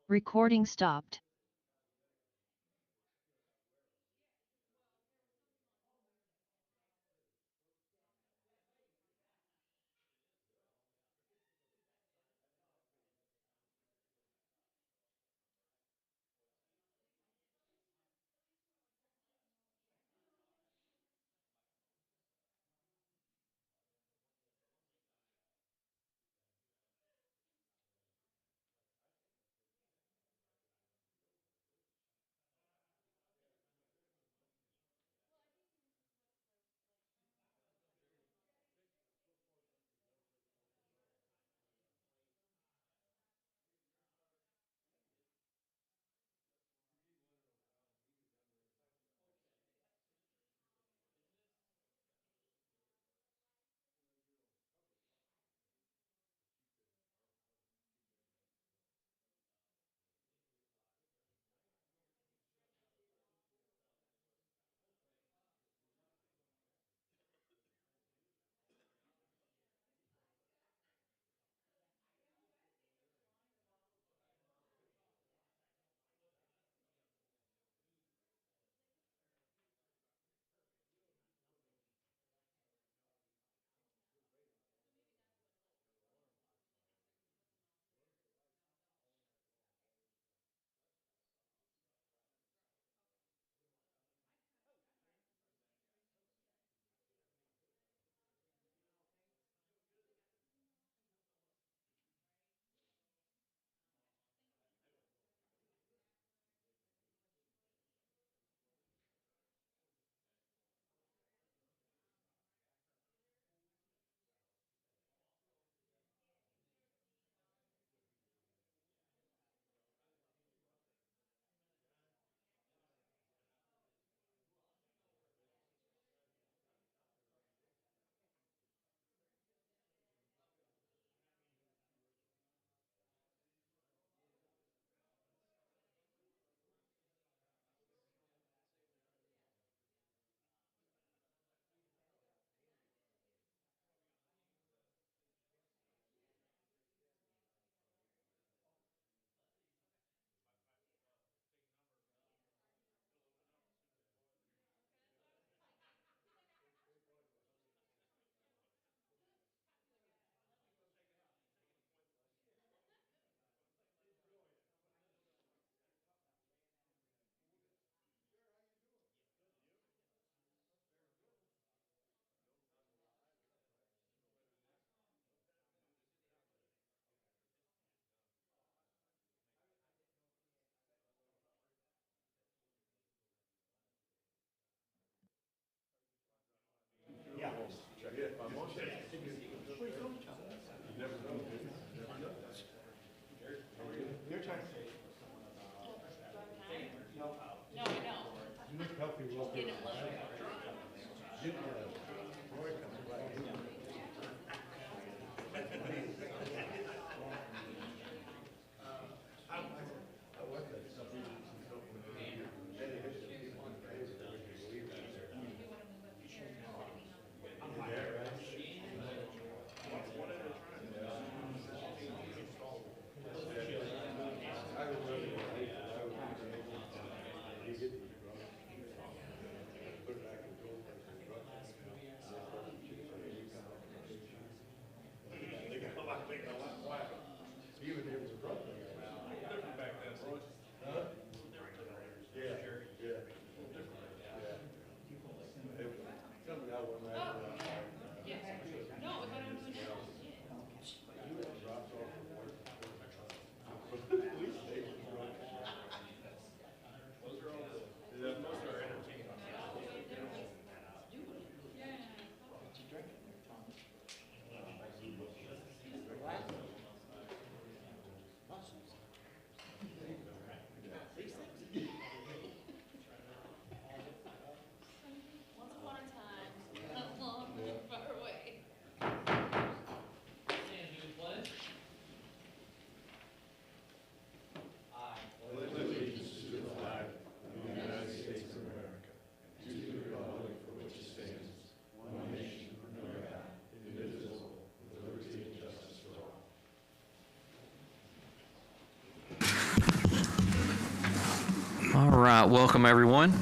Recording stopped. All right, welcome everyone.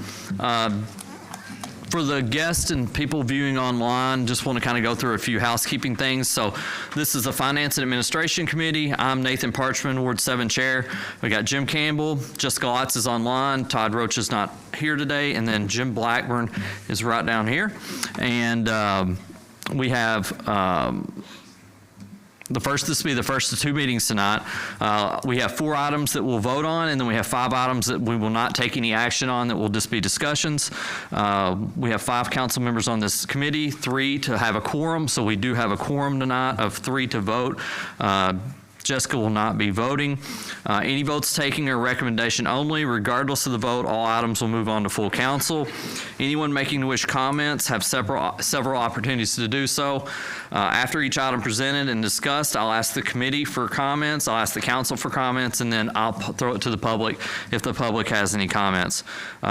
For the guests and people viewing online, just want to kind of go through a few housekeeping things. So this is the Finance and Administration Committee. I'm Nathan Parchman, Ward 7 Chair. We got Jim Campbell, Jessica Lotz is online, Todd Roach is not here today, and then Jim Blackburn is right down here. And we have this will be the first of two meetings tonight. We have 4 items that we'll vote on, and then we have 5 items that we will not take any action on, that will just be discussions. We have 5 council members on this committee, 3 to have a quorum, so we do have a quorum tonight of 3 to vote. Jessica will not be voting. Any votes taken are recommendation only. Regardless of the vote, all items will move on to full council. Anyone making wish comments have several opportunities to do so. After each item presented and discussed, I'll ask the committee for comments, I'll ask the council for comments, and then I'll throw it to the public if the public has any comments.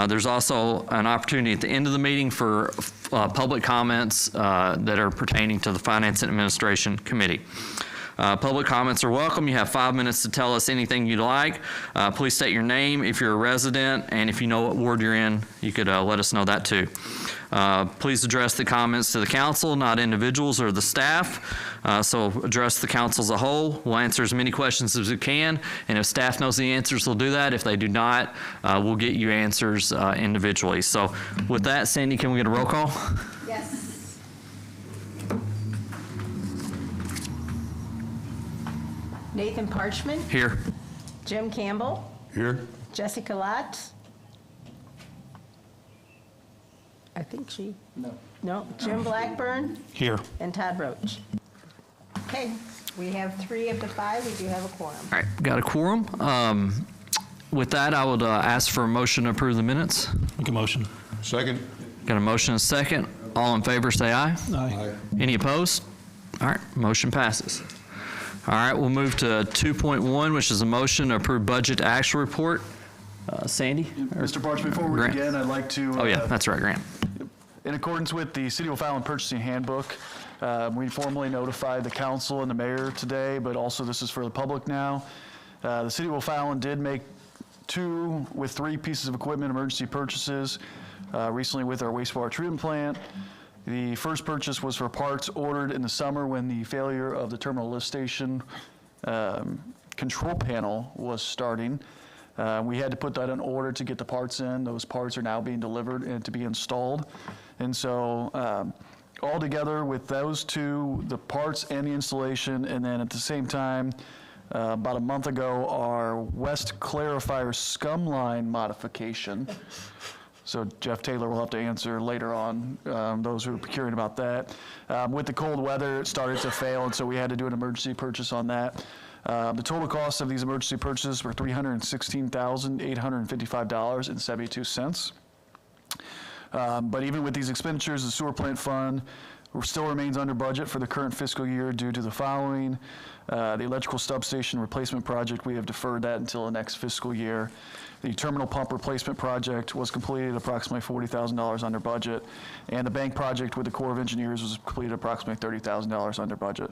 There's also an opportunity at the end of the meeting for public comments that are pertaining to the Finance and Administration Committee. Public comments are welcome. You have 5 minutes to tell us anything you'd like. Please state your name if you're a resident, and if you know what ward you're in, you could let us know that too. Please address the comments to the council, not individuals or the staff. So address the council as a whole. We'll answer as many questions as we can, and if staff knows the answers, they'll do that. If they do not, we'll get you answers individually. So with that, Sandy, can we get a roll call? Yes. Nathan Parchman. Here. Jim Campbell. Here. Jessica Lotz. I think she. No. Jim Blackburn Here. and Todd Roach. Okay, we have 3 of the 5. We do have a quorum. All right, got a quorum. With that, I would ask for a motion to approve the minutes. Make a motion. Second. Got a motion and a second. All in favor, say aye. Aye. Any opposed? All right, motion passes. All right, we'll move to 2.1, which is a motion to approve budget actual report. Sandy? Mr. Barch, before we Grant. begin, I'd like to, Oh yeah, that's right, Grant. in accordance with the City of O'Fallon Purchasing Handbook, we formally notified the council and the mayor today, but also this is for the public now. The City of O'Fallon did make 2 with 3 pieces of equipment emergency purchases recently with our wastewater treatment plant. The first purchase was for parts ordered in the summer when the failure of the terminal lift station control panel was starting. We had to put that in order to get the parts in. Those parts are now being delivered and to be installed. And so all together with those 2, the parts and the installation, and then at the same time, about a month ago, our West Clarifier scum line modification. So Jeff Taylor will have to answer later on, those who are procuring about that. With the cold weather, it started to fail, and so we had to do an emergency purchase on that. The total cost of these emergency purchases were $316,855.72. But even with these expenditures, the sewer plant fund still remains under budget for the current fiscal year due to the following. The electrical substation replacement project, we have deferred that until the next fiscal year. The terminal pump replacement project was completed approximately $40,000 under budget, and the bank project with the Corps of Engineers was completed approximately $30,000 under budget.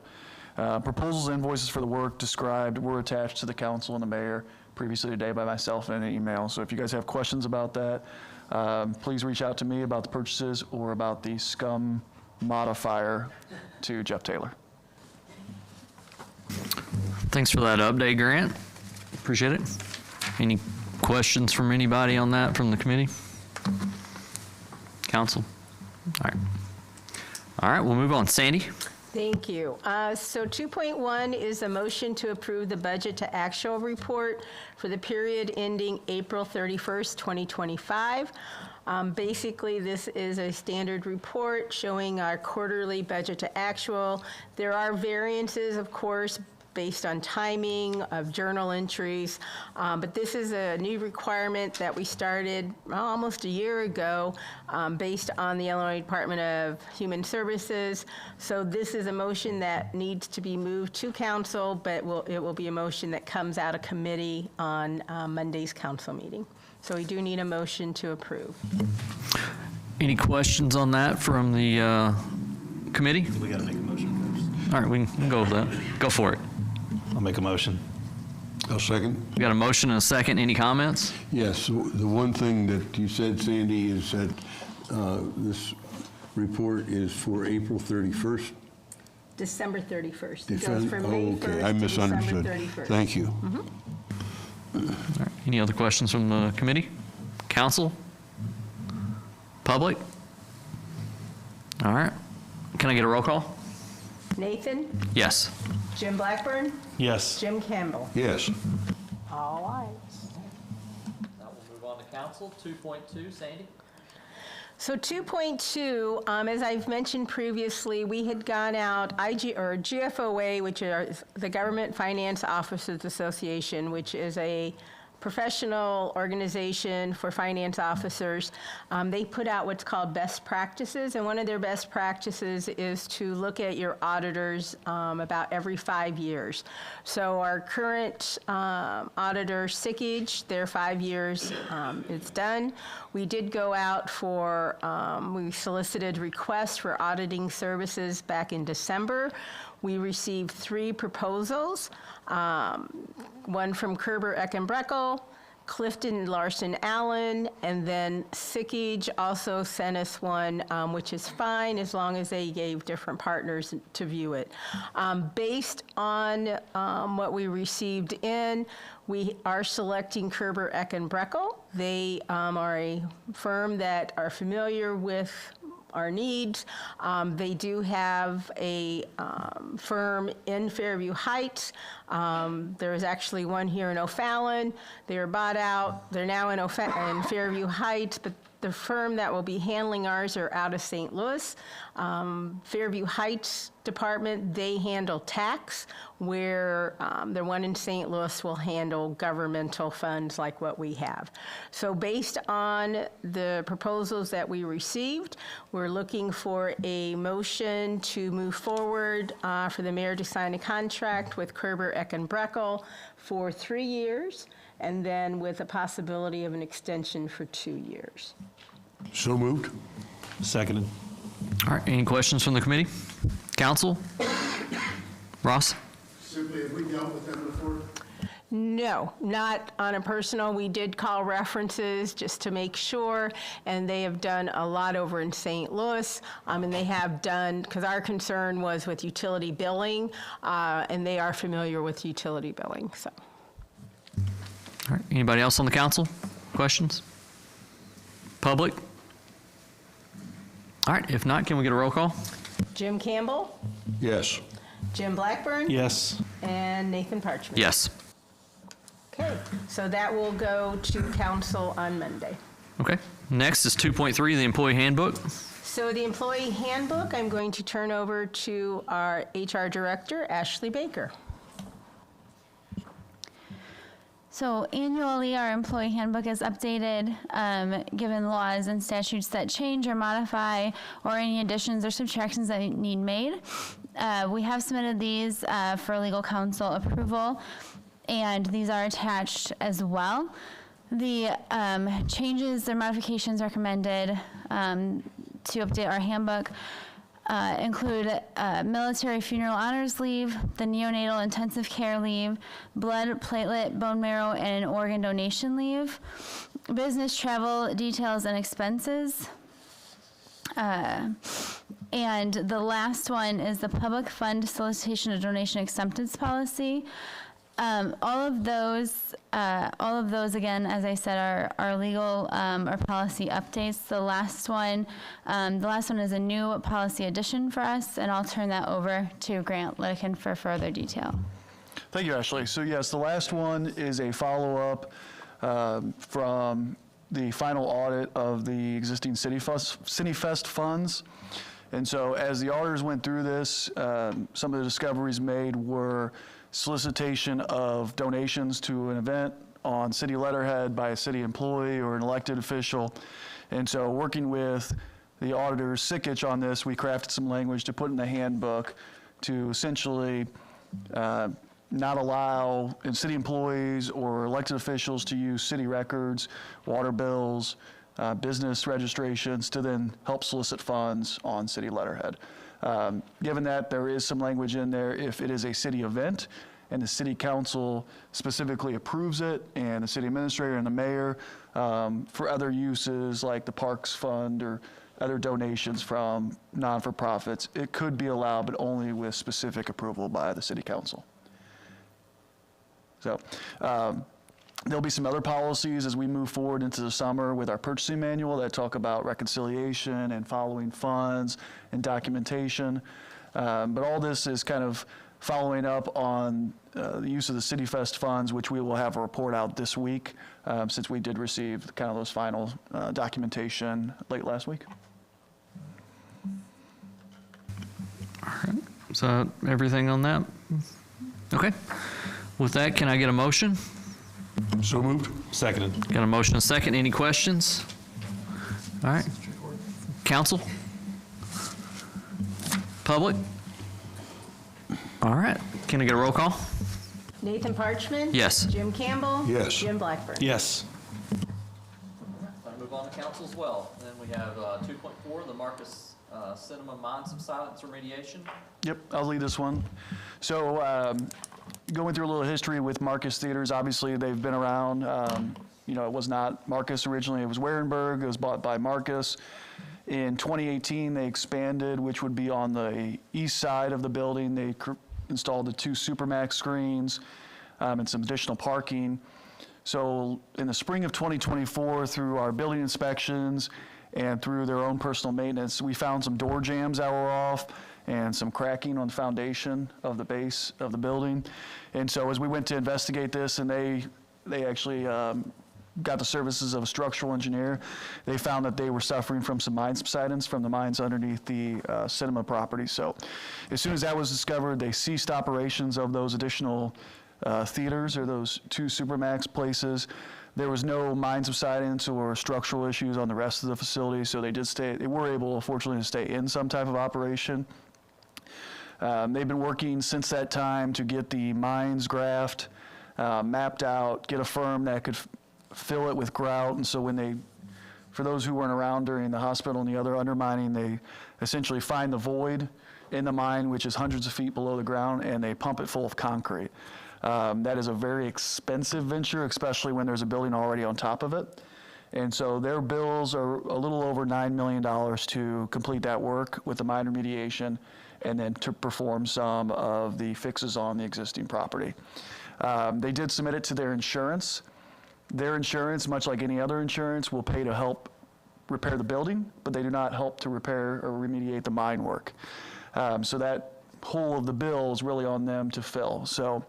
Proposals and invoices for the work described were attached to the council and the mayor previously today by myself in an email. So if you guys have questions about that, please reach out to me about the purchases or about the scum modifier to Jeff Taylor. Thanks for that update, Grant. Appreciate it. Any questions from anybody on that from the committee? Council? All right. All right, we'll move on. Sandy? Thank you. So 2.1 is a motion to approve the budget to actual report for the period ending April 31st, 2025. Basically, this is a standard report showing our quarterly budget to actual. There are variances, of course, based on timing of journal entries, but this is a new requirement that we started almost a year ago based on the Illinois Department of Human Services. So this is a motion that needs to be moved to council, but it will be a motion that comes out of committee on Monday's council meeting. So we do need a motion to approve. Any questions on that from the committee? We got to make a motion first. All right, we can go with that. Go for it. I'll make a motion. I'll second. We got a motion and a second. Any comments? Yes, the one thing that you said, Sandy, is that this report is for April 31st. December 31st. It goes from May 1st Okay, I to misunderstood. December 31st. Thank you. Any other questions from the committee? Council? Public? All right. Can I get a roll call? Nathan? Yes. Jim Blackburn? Yes. Jim Campbell? Yes. All ayes. Now we'll move on to council. 2.2, Sandy? So 2.2, as I've mentioned previously, we had gone out, GFOA, which is the Government Finance Officers Association, which is a professional organization for finance officers. They put out what's called best practices, and one of their best practices is to look at your auditors about every 5 years. So our current auditor, Sickage, their 5 years, it's done. We did go out for, we solicited requests for auditing services back in December. We received 3 proposals, one from Kerber Eckenbreckel, Clifton Larson Allen, and then Sickage also sent us one, which is fine as long as they gave different partners to view it. Based on what we received in, we are selecting Kerber Eckenbreckel. They are a firm that are familiar with our needs. They do have a firm in Fairview Heights. There is actually one here in O'Fallon. They were bought out. They're now in Fairview Heights, but the firm that will be handling ours are out of St. Louis. Fairview Heights Department, they handle tax, where the one in St. Louis will handle governmental funds like what we have. So based on the proposals that we received, we're looking for a motion to move forward for the mayor to sign a contract with Kerber Eckenbreckel for 3 years, and then with a possibility of an extension for 2 years. So moved. Seconded. All right. Any questions from the committee? Council? Ross? Simply, have we dealt with them before? No, not on a personal. We did call references just to make sure, and they have done a lot over in St. Louis, and they have done, because our concern was with utility billing, and they are familiar with utility billing, so. All right. Anybody else on the council? Questions? Public? All right. If not, can we get a roll call? Jim Campbell, Yes. Jim Blackburn, Yes. and Nathan Parchman. Yes. Okay, so that will go to council on Monday. Okay. Next is 2.3, the employee handbook. So the employee handbook, I'm going to turn over to our HR director, Ashley Baker. So annually, our employee handbook is updated, given laws and statutes that change or modify, or any additions or subtractions that need made. We have submitted these for legal counsel approval, and these are attached as well. The changes or modifications recommended to update our handbook include military funeral honors leave, the neonatal intensive care leave, blood, platelet, bone marrow, and organ donation leave, business travel details and expenses. And the last one is the public fund solicitation of donation acceptance policy. All of those, again, as I said, are legal or policy updates. The last one is a new policy addition for us, and I'll turn that over to Grant Littikin for further detail. Thank you, Ashley. So yes, the last one is a follow-up from the final audit of the existing CityFest funds. And so as the auditors went through this, some of the discoveries made were solicitation of donations to an event on city letterhead by a city employee or an elected official. And so working with the auditors, Sickage, on this, we crafted some language to put in the handbook to essentially not allow city employees or elected officials to use city records, water bills, business registrations to then help solicit funds on city letterhead. Given that there is some language in there, if it is a city event and the city council specifically approves it, and the city administrator and the mayor, for other uses like the Parks Fund or other donations from non-for-profits, it could be allowed, but only with specific approval by the city council. So there'll be some other policies as we move forward into the summer with our purchasing manual that talk about reconciliation and following funds and documentation. But all this is kind of following up on the use of the City Fest funds, which we will have a report out this week, since we did receive kind of those final documentation late last week. Is that everything on that? Okay. With that, can I get a motion? So moved? Seconded. Got a motion and a second. Any questions? All right. Council? Public? All right. Can I get a roll call? Nathan Parchman? Yes. Jim Campbell? Yes. Jim Blackburn? Yes. I move on to council as well. Then we have 2.4, the Marcus Cinema Minds of Silence remediation. Yep, I'll lead this one. So going through a little history with Marcus Theaters, obviously they've been around. You know, it was not Marcus originally, it was Warenberg. It was bought by Marcus. In 2018, they expanded, which would be on the east side of the building. They installed the 2 Supermax screens and some additional parking. So in the spring of 2024, through our building inspections and through their own personal maintenance, we found some door jambs that were off and some cracking on the foundation of the base of the building. And so as we went to investigate this, and they actually got the services of a structural engineer, they found that they were suffering from some mine subsidence from the mines underneath the cinema property. So as soon as that was discovered, they ceased operations of those additional theaters or those 2 Supermax places. There was no mine subsidence or structural issues on the rest of the facility, so they were able, fortunately, to stay in some type of operation. They've been working since that time to get the mines graphed, mapped out, get a firm that could fill it with grout. And so for those who weren't around during the hospital and the other undermining, they essentially find the void in the mine, which is hundreds of feet below the ground, and they pump it full of concrete. That is a very expensive venture, especially when there's a building already on top of it. And so their bills are a little over $9 million to complete that work with the mine remediation and then to perform some of the fixes on the existing property. They did submit it to their insurance. Their insurance, much like any other insurance, will pay to help repair the building, but they do not help to repair or remediate the mine work. So that whole of the bill is really on them to fill. So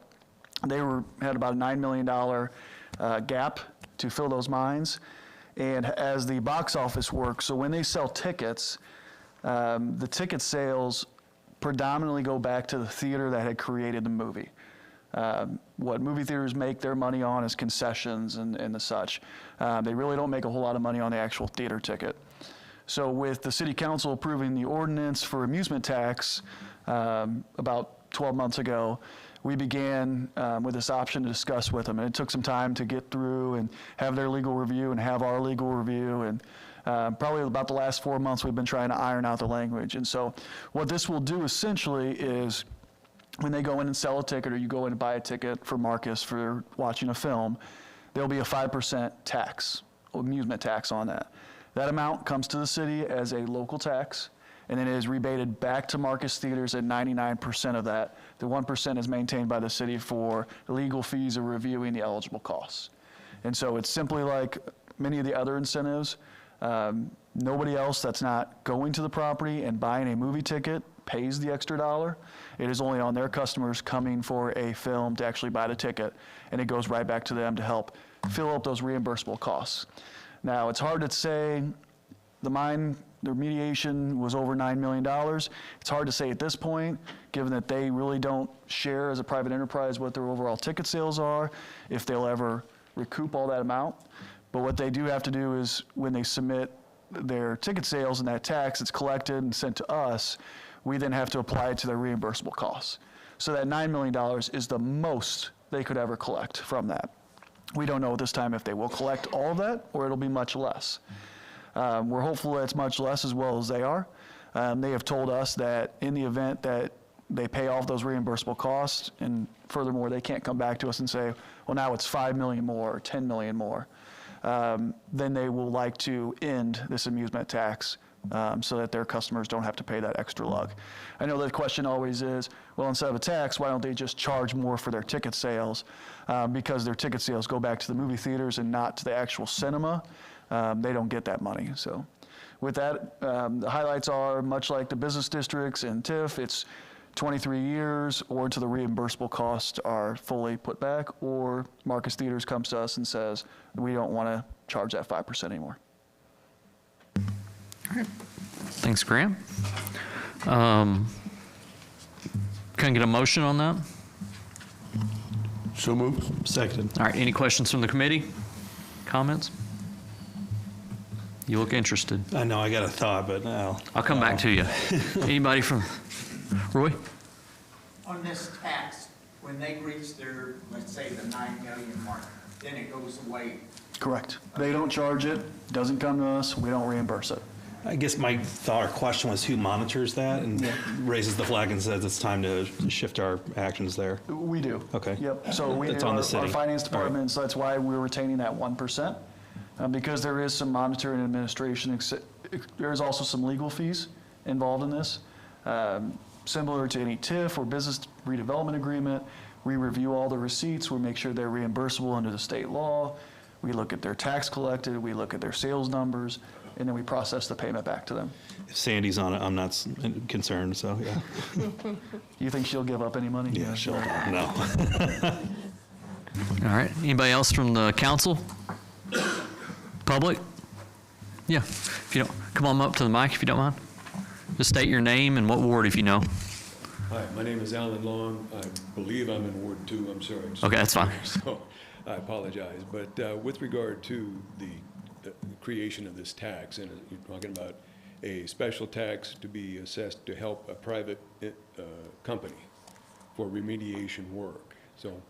they had about a $9 million gap to fill those mines. And as the box office works, so when they sell tickets, the ticket sales predominantly go back to the theater that had created the movie. What movie theaters make their money on is concessions and the such. They really don't make a whole lot of money on the actual theater ticket. So with the city council approving the ordinance for amusement tax about 12 months ago, we began with this option to discuss with them. And it took some time to get through and have their legal review and have our legal review. And probably about the last 4 months, we've been trying to iron out the language. And so what this will do essentially is when they go in and sell a ticket, or you go in and buy a ticket for Marcus for watching a film, there'll be a 5% tax, amusement tax on that. That amount comes to the city as a local tax, and then it is rebated back to Marcus Theaters at 99% of that. The 1% is maintained by the city for legal fees of reviewing the eligible costs. And so it's simply like many of the other incentives. Nobody else that's not going to the property and buying a movie ticket pays the extra $1. It is only on their customers coming for a film to actually buy the ticket, and it goes right back to them to help fill up those reimbursable costs. Now, it's hard to say the remediation was over $9 million. It's hard to say at this point, given that they really don't share as a private enterprise what their overall ticket sales are, if they'll ever recoup all that amount. But what they do have to do is when they submit their ticket sales and that tax, it's collected and sent to us, we then have to apply it to their reimbursable costs. So that $9 million is the most they could ever collect from that. We don't know at this time if they will collect all of that or it'll be much less. We're hopeful that it's much less as well as they are. They have told us that in the event that they pay off those reimbursable costs, and furthermore, they can't come back to us and say, well, now it's 5 million more or 10 million more. Then they will like to end this amusement tax so that their customers don't have to pay that extra lug. I know the question always is, well, instead of a tax, why don't they just charge more for their ticket sales? Because their ticket sales go back to the movie theaters and not to the actual cinema. They don't get that money. So with that, the highlights are much like the business districts and TIF, it's 23 years or until the reimbursable costs are fully put back, or Marcus Theaters comes to us and says, we don't want to charge that 5% anymore. Thanks, Graham. Can I get a motion on that? So moved. Seconded. All right, any questions from the committee? Comments? You look interested. I know, I got a thought, but no. I'll come back to you. Anybody from, Roy? On this tax, when they reach their, let's say, the 9 million mark, then it goes away. Correct. They don't charge it, doesn't come to us, we don't reimburse it. I guess my thought or question was who monitors that and raises the flag and says it's time to shift our actions there? We do. Okay. Yep, so we It's do on the our city. finance All right. department, so that's why we're retaining that 1%. Because there is some monitoring and administration, there's also some legal fees involved in this. Similar to any TIF or business redevelopment agreement, we review all the receipts, we make sure they're reimbursable under the state law. We look at their tax collected, we look at their sales numbers, and then we process the payment back to them. If Sandy's on it, I'm not concerned, so yeah. You think she'll give up any money? Yeah, she'll, no. All right, anybody else from the council? Public? Yeah, if you don't, come on up to the mic if you don't mind. Just state your name and what ward if you know. Hi, my name is Alan Long. I believe I'm in Ward 2. I'm sorry. Okay, that's fine. So I apologize. But with regard to the creation of this tax, and you're talking about a special tax to be assessed to help a private company for remediation work. So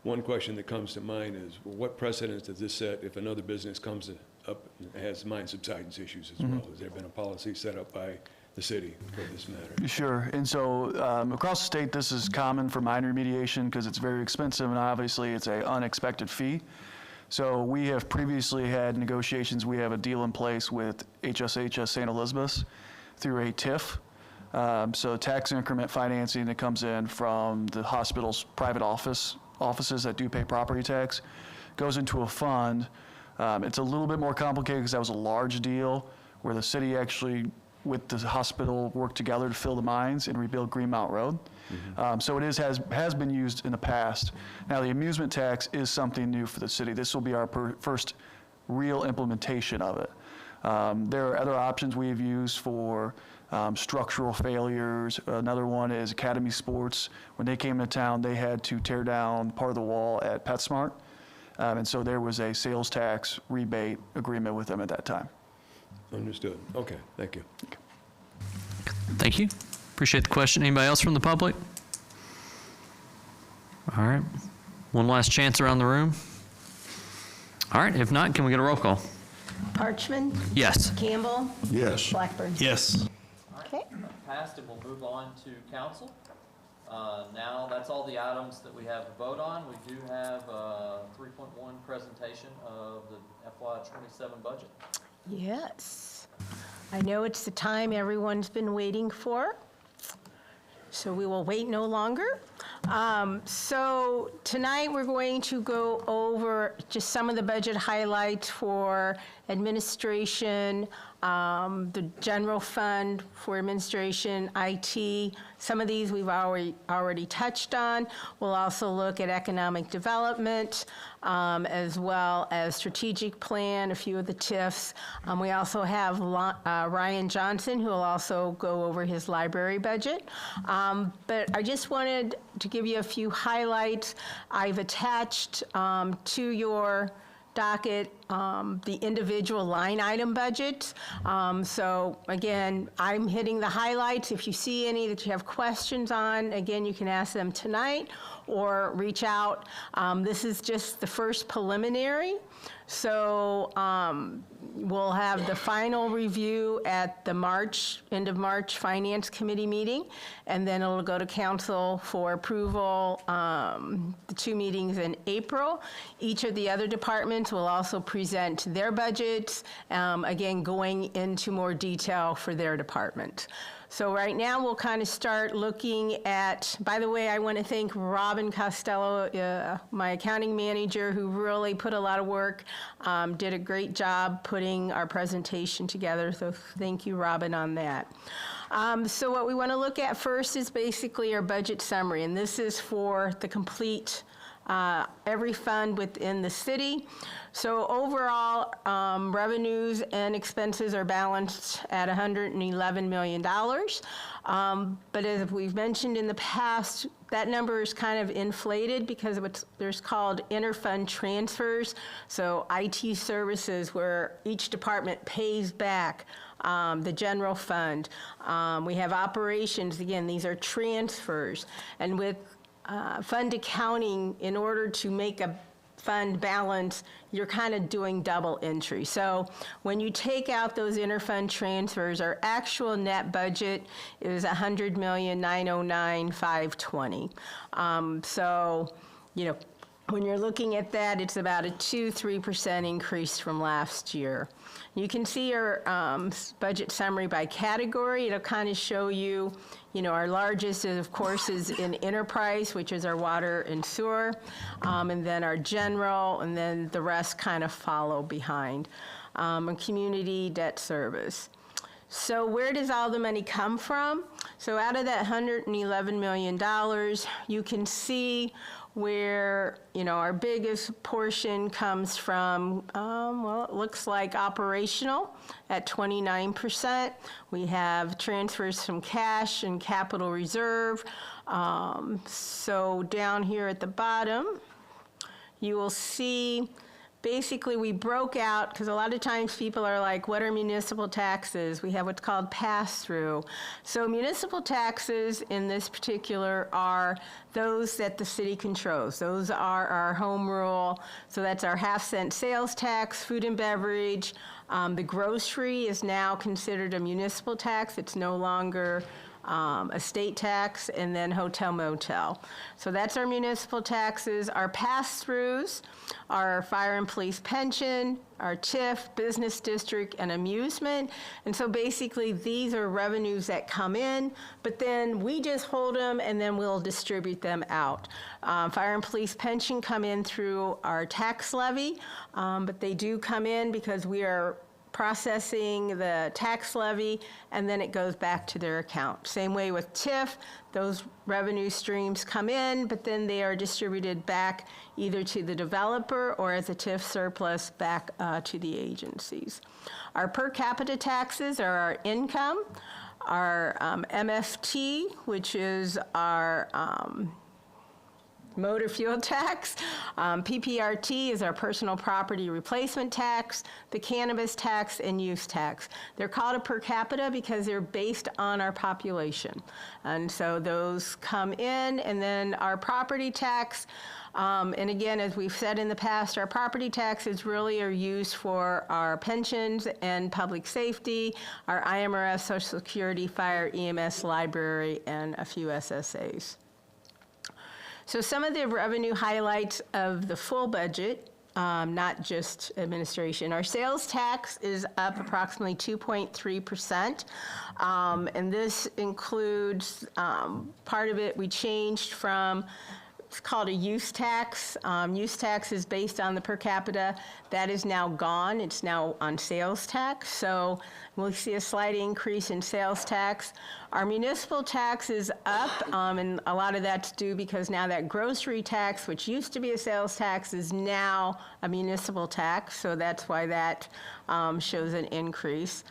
one question that comes to mind is, well, what precedence does this set if another business comes up and has mine subsidence issues as well? Has there been a policy set up by the city for this matter? Sure, and so across the state, this is common for mine remediation because it's very expensive and obviously it's an unexpected fee. So we have previously had negotiations, we have a deal in place with HSHS St. Elizabeth's through a TIF. So tax increment financing that comes in from the hospital's private offices that do pay property tax goes into a fund. It's a little bit more complicated because that was a large deal where the city actually with the hospital worked together to fill the mines and rebuild Greenmount Road. So it has been used in the past. Now the amusement tax is something new for the city. This will be our first real implementation of it. There are other options we've used for structural failures. Another one is Academy Sports. When they came to town, they had to tear down part of the wall at PetSmart. And so there was a sales tax rebate agreement with them at that time. Understood. Okay, thank you. Thank you. Appreciate the question. Anybody else from the public? All right. One last chance around the room. All right, if not, can we get a roll call? Parchman? Yes. Campbell? Yes. Blackburn? Yes. Okay. Passed, and we'll move on to council. Now, that's all the items that we have to vote on. We do have a 3.1 presentation of the FY27 budget. Yes. I know it's the time everyone's been waiting for, so we will wait no longer. So tonight, we're going to go over just some of the budget highlights for administration, the general fund for administration, IT. Some of these we've already touched on. We'll also look at economic development, as well as strategic plan, a few of the TIFs. We also have Ryan Johnson, who will also go over his library budget. But I just wanted to give you a few highlights. I've attached to your docket the individual line item budgets. So again, I'm hitting the highlights. If you see any that you have questions on, again, you can ask them tonight or reach out. This is just the first preliminary. So We'll have the final review at the end of March Finance Committee meeting, and then it'll go to council for approval, the 2 meetings in April. Each of the other departments will also present their budgets, again, going into more detail for their department. So right now, we'll kind of start looking at, by the way, I want to thank Robin Costello, my accounting manager, who really put a lot of work, did a great job putting our presentation together. So thank you, Robin, on that. So what we want to look at first is basically our budget summary, and this is for the complete every fund within the city. So overall, revenues and expenses are balanced at $111 million. But as we've mentioned in the past, that number is kind of inflated because of what's there's called interfund transfers. So IT services where each department pays back the general fund. We have operations, again, these are transfers. And with fund accounting, in order to make a fund balance, you're kind of doing double entry. So when you take out those interfund transfers, our actual net budget is $100,909,520. So, you know, when you're looking at that, it's about a 2-3% increase from last year. You can see our budget summary by category. It'll kind of show you, you know, our largest, of course, is in enterprise, which is our water and sewer, and then our general, and then the rest kind of follow behind, and community debt service. So where does all the money come from? So out of that $111 million, you can see where, you know, our biggest portion comes from, well, it looks like operational at 29%. We have transfers from cash and capital reserve. So down here at the bottom, you will see basically we broke out, because a lot of times people are like, what are municipal taxes? We have what's called pass-through. So municipal taxes in this particular are those that the city controls. Those are our home rule. So that's our half-cent sales tax, food and beverage. The grocery is now considered a municipal tax. It's no longer a state tax, and then hotel motel. So that's our municipal taxes. Our pass-throughs are fire and police pension, our TIF, business district, and amusement. And so basically these are revenues that come in, but then we just hold them and then we'll distribute them out. Fire and police pension come in through our tax levy, but they do come in because we are processing the tax levy, and then it goes back to their account. Same way with TIF, those revenue streams come in, but then they are distributed back either to the developer or as a TIF surplus back to the agencies. Our per capita taxes are our income, our MFT, which is our motor fuel tax. PPRT is our personal property replacement tax, the cannabis tax, and use tax. They're called a per capita because they're based on our population. And so those come in, and then our property tax, and again, as we've said in the past, our property taxes really are used for our pensions and public safety, our IMRF, Social Security, fire, EMS, library, and a few SSAs. So some of the revenue highlights of the full budget, not just administration. Our sales tax is up approximately 2.3%, and this includes part of it we changed from, it's called a use tax. Use tax is based on the per capita. That is now gone. It's now on sales tax. So we'll see a slight increase in sales tax. Our municipal tax is up, and a lot of that's due because now that grocery tax, which used to be a sales tax, is now a municipal tax. So that's why that shows an increase.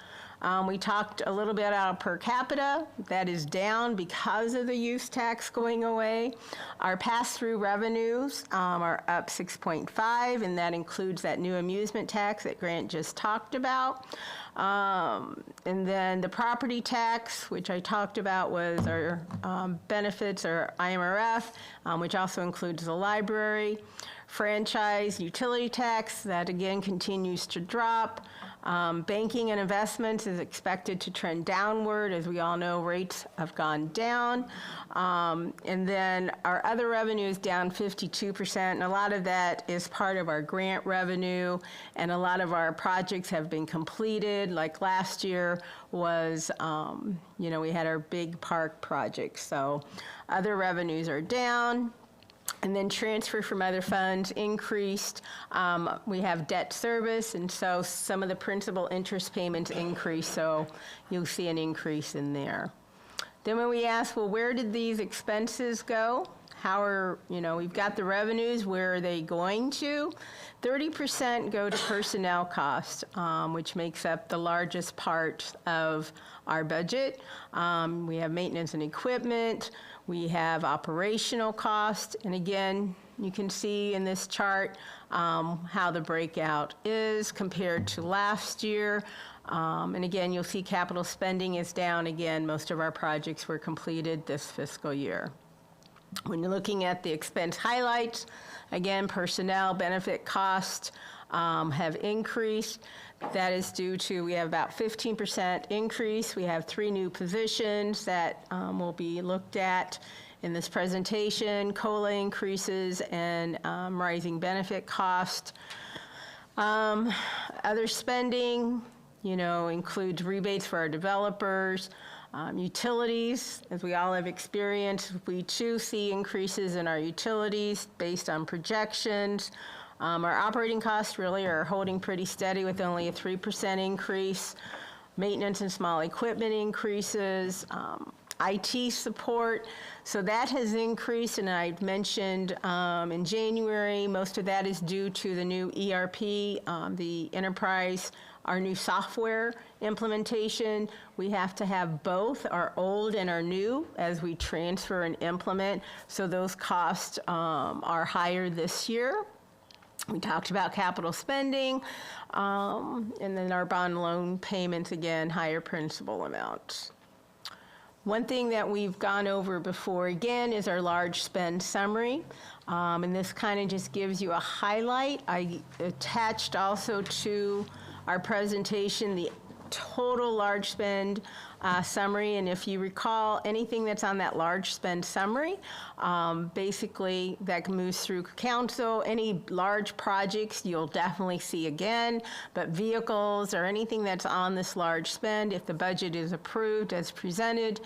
We talked a little bit about per capita. That is down because of the use tax going away. Our pass-through revenues are up 6.5, and that includes that new amusement tax that Grant just talked about. And then the property tax, which I talked about, was our benefits, or IMRF, which also includes the library. Franchise utility tax, that again continues to drop. Banking and investments is expected to trend downward. As we all know, rates have gone down. And then our other revenue is down 52%, and a lot of that is part of our grant revenue, and a lot of our projects have been completed. Like last year was, we had our big park project. So other revenues are down. And then transfer from other funds increased. We have debt service, and so some of the principal interest payments increased, so you'll see an increase in there. Then when we ask, well, where did these expenses go? We've got the revenues, where are they going to? 30% go to personnel costs, which makes up the largest part of our budget. We have maintenance and equipment. We have operational costs. And again, you can see in this chart how the breakout is compared to last year. And again, you'll see capital spending is down. Again, most of our projects were completed this fiscal year. When you're looking at the expense highlights, again, personnel benefit costs have increased. That is due to, we have about 15% increase. We have 3 new positions that will be looked at in this presentation, COLA increases and rising benefit cost. Other spending, includes rebates for our developers. Utilities, as we all have experienced, we too see increases in our utilities based on projections. Our operating costs really are holding pretty steady with only a 3% increase. Maintenance and small equipment increases. IT support, so that has increased, and I mentioned in January, most of that is due to the new ERP, the enterprise, our new software implementation. We have to have both our old and our new as we transfer and implement, so those costs are higher this year. We talked about capital spending, and then our bond loan payments, again, higher principal amounts. One thing that we've gone over before, again, is our large spend summary. And this kind of just gives you a highlight. I attached also to our presentation the total large spend summary. And if you recall, anything that's on that large spend summary, basically that moves through council. Any large projects you'll definitely see again, but vehicles or anything that's on this large spend, if the budget is approved as presented,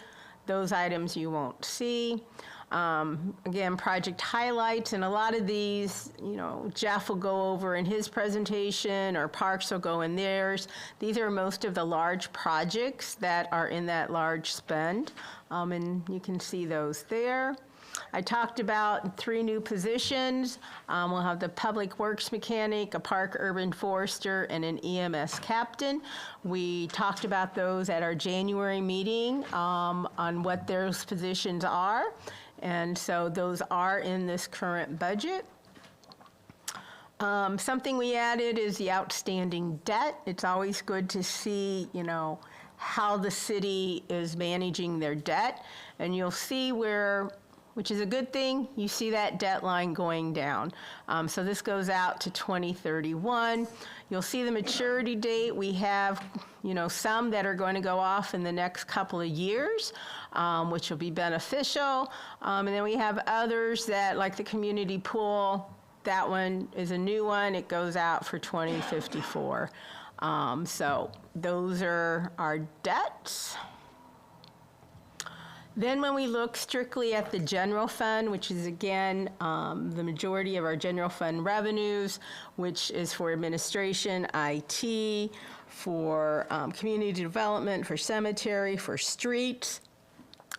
those items you won't see. Again, project highlights, and a lot of these, Jeff will go over in his presentation, or Parks will go in theirs. These are most of the large projects that are in that large spend, and you can see those there. I talked about 3 new positions. We'll have the public works mechanic, a park urban forester, and an EMS captain. We talked about those at our January meeting on what those positions are. And so those are in this current budget. Something we added is the outstanding debt. It's always good to see, how the city is managing their debt. And you'll see which is a good thing, you see that debt line going down. So this goes out to 2031. You'll see the maturity date. We have, some that are going to go off in the next couple of years, which will be beneficial. And then we have others that, like the community pool, that one is a new one. It goes out for 2054. So those are our debts. Then when we look strictly at the general fund, which is again the majority of our general fund revenues, which is for administration, IT, for community development, for cemetery, for streets,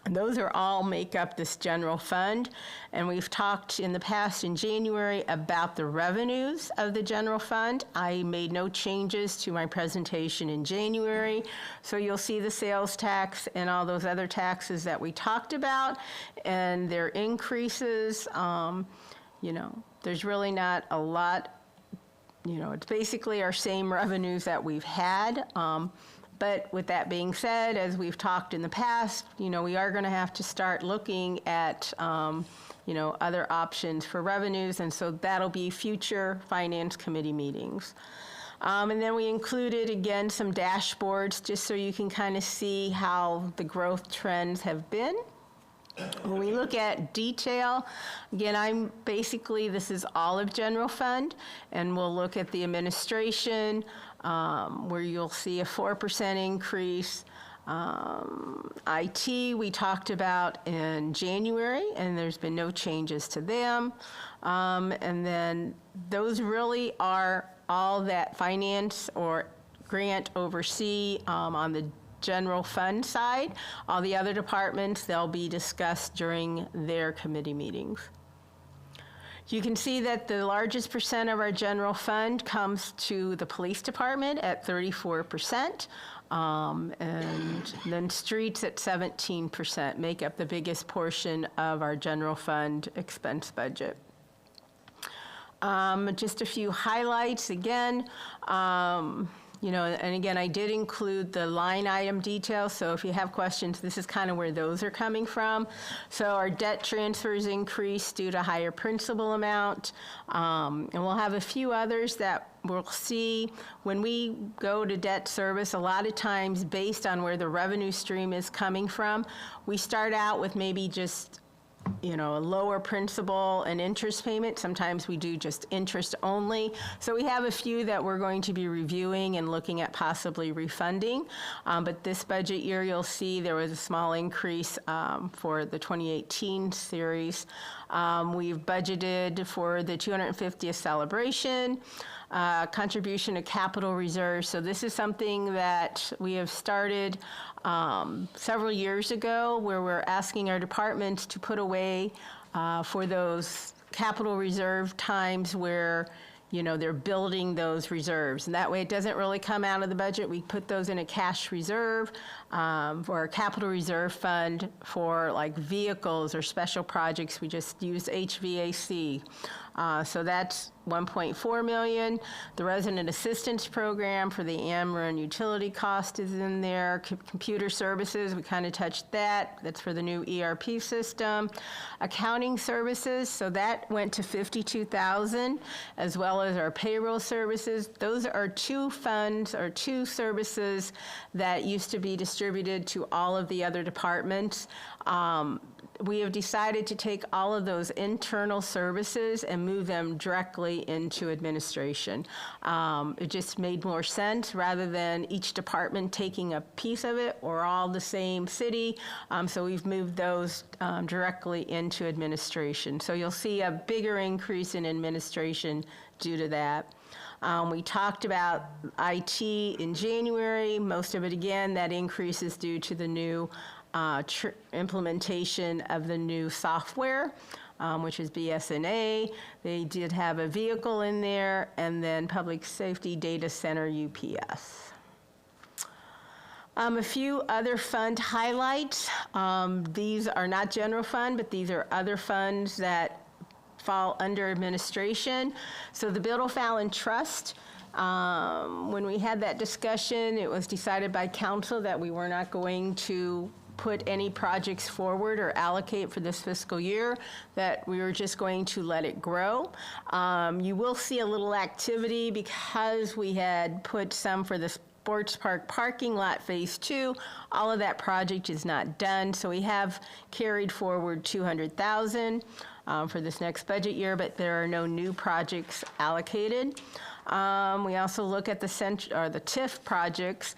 and those are all make up this general fund. And we've talked in the past in January about the revenues of the general fund. I made no changes to my presentation in January. So you'll see the sales tax and all those other taxes that we talked about and their increases. There's really not a lot, it's basically our same revenues that we've had. But with that being said, as we've talked in the past, we are going to have to start looking at, other options for revenues, and so that'll be future Finance Committee meetings. And then we included, again, some dashboards just so you can kind of see how the growth trends have been. When we look at detail, again, this is all of general fund, and we'll look at the administration, where you'll see a 4% increase. IT, we talked about in January, and there's been no changes to them. And then those really are all that finance or grant oversee on the general fund side. All the other departments, they'll be discussed during their committee meetings. You can see that the largest percent of our general fund comes to the police department at 34%, and then streets at 17% make up the biggest portion of our general fund expense budget. Just a few highlights again. And again, I did include the line item details, so if you have questions, this is kind of where those are coming from. So our debt transfers increased due to higher principal amount, and we'll have a few others that we'll see when we go to debt service. A lot of times, based on where the revenue stream is coming from, we start out with maybe just a lower principal and interest payment. Sometimes we do just interest only. So we have a few that we're going to be reviewing and looking at possibly refunding. But this budget year, you'll see there was a small increase for the 2018 series. We've budgeted for the 250th celebration, contribution to capital reserve. So this is something that we have started several years ago, where we're asking our departments to put away for those capital reserve times where they're building those reserves. And that way it doesn't really come out of the budget. We put those in a cash reserve for a capital reserve fund for like vehicles or special projects. We just use HVAC. So that's $1.4 million. The resident assistance program for the Ameren utility cost is in there. Computer services, we kind of touched that. That's for the new ERP system. Accounting services, so that went to $52,000, as well as our payroll services. Those are two funds or two services that used to be distributed to all of the other departments. We have decided to take all of those internal services and move them directly into administration. It just made more sense rather than each department taking a piece of it or all the same city. So we've moved those directly into administration. So you'll see a bigger increase in administration due to that. We talked about IT in January. Most of it, again, that increase is due to the new implementation of the new software, which is BSNA. They did have a vehicle in there, and then Public Safety Data Center UPS. A few other fund highlights. These are not general fund, but these are other funds that fall under administration. So the Bill O'Fallon Trust, when we had that discussion, it was decided by council that we were not going to put any projects forward or allocate for this fiscal year, that we were just going to let it grow. You will see a little activity because we had put some for the Sports Park parking lot phase 2. All of that project is not done, so we have carried forward $200,000 for this next budget year, but there are no new projects allocated. We also look at the TIF projects.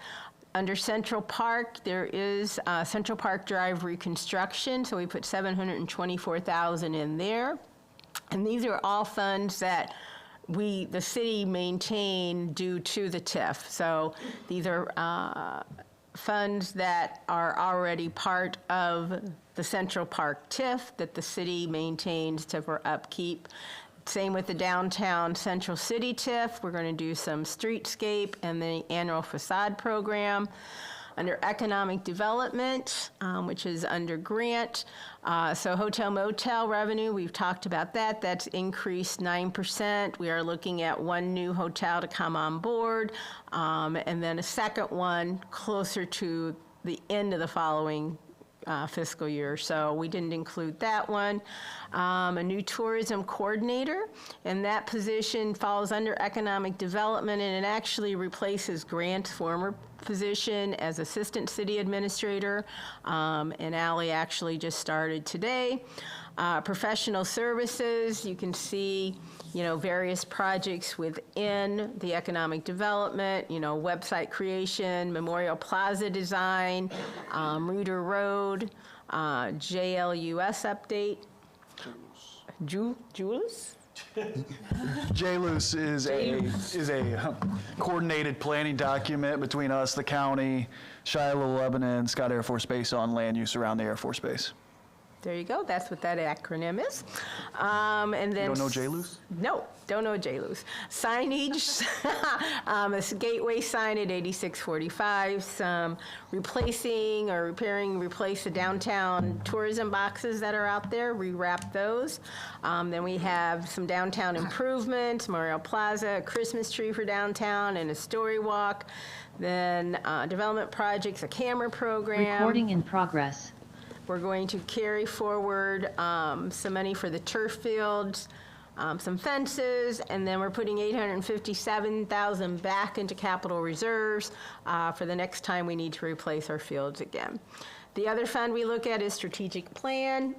Under Central Park, there is Central Park Drive reconstruction, so we put $724,000 in there. And these are all funds that the city maintain due to the TIF. So these are funds that are already part of the Central Park TIF that the city maintains for upkeep. Same with the downtown Central City TIF. We're going to do some streetscape and the annual facade program. Under economic development, which is under grant, so hotel motel revenue, we've talked about that. That's increased 9%. We are looking at one new hotel to come on board, and then a second one closer to the end of the following fiscal year, so we didn't include that one. A new tourism coordinator, and that position falls under economic development, and it actually replaces Grant's former position as assistant city administrator, and Ally actually just started today. Professional services, you can see, various projects within the economic development, website creation, Memorial Plaza design, Reuter Road, JLUS update. Julius? JLUS is a coordinated planning document between us, the county, Shiloh, Lebanon, Scott Air Force Base on land use around the Air Force Base. There you go. That's what that acronym is. And then You don't know JLUS? No, don't know JLUS. Signage, a gateway sign at 8645. Some replacing or repairing, replace the downtown tourism boxes that are out there. Rewrap those. Then we have some downtown improvements, Memorial Plaza, a Christmas tree for downtown, and a story walk. Then development projects, a camera program. Recording in progress. We're going to carry forward some money for the turf fields, some fences, and then we're putting $857,000 back into capital reserves for the next time we need to replace our fields again. The other fund we look at is strategic plan.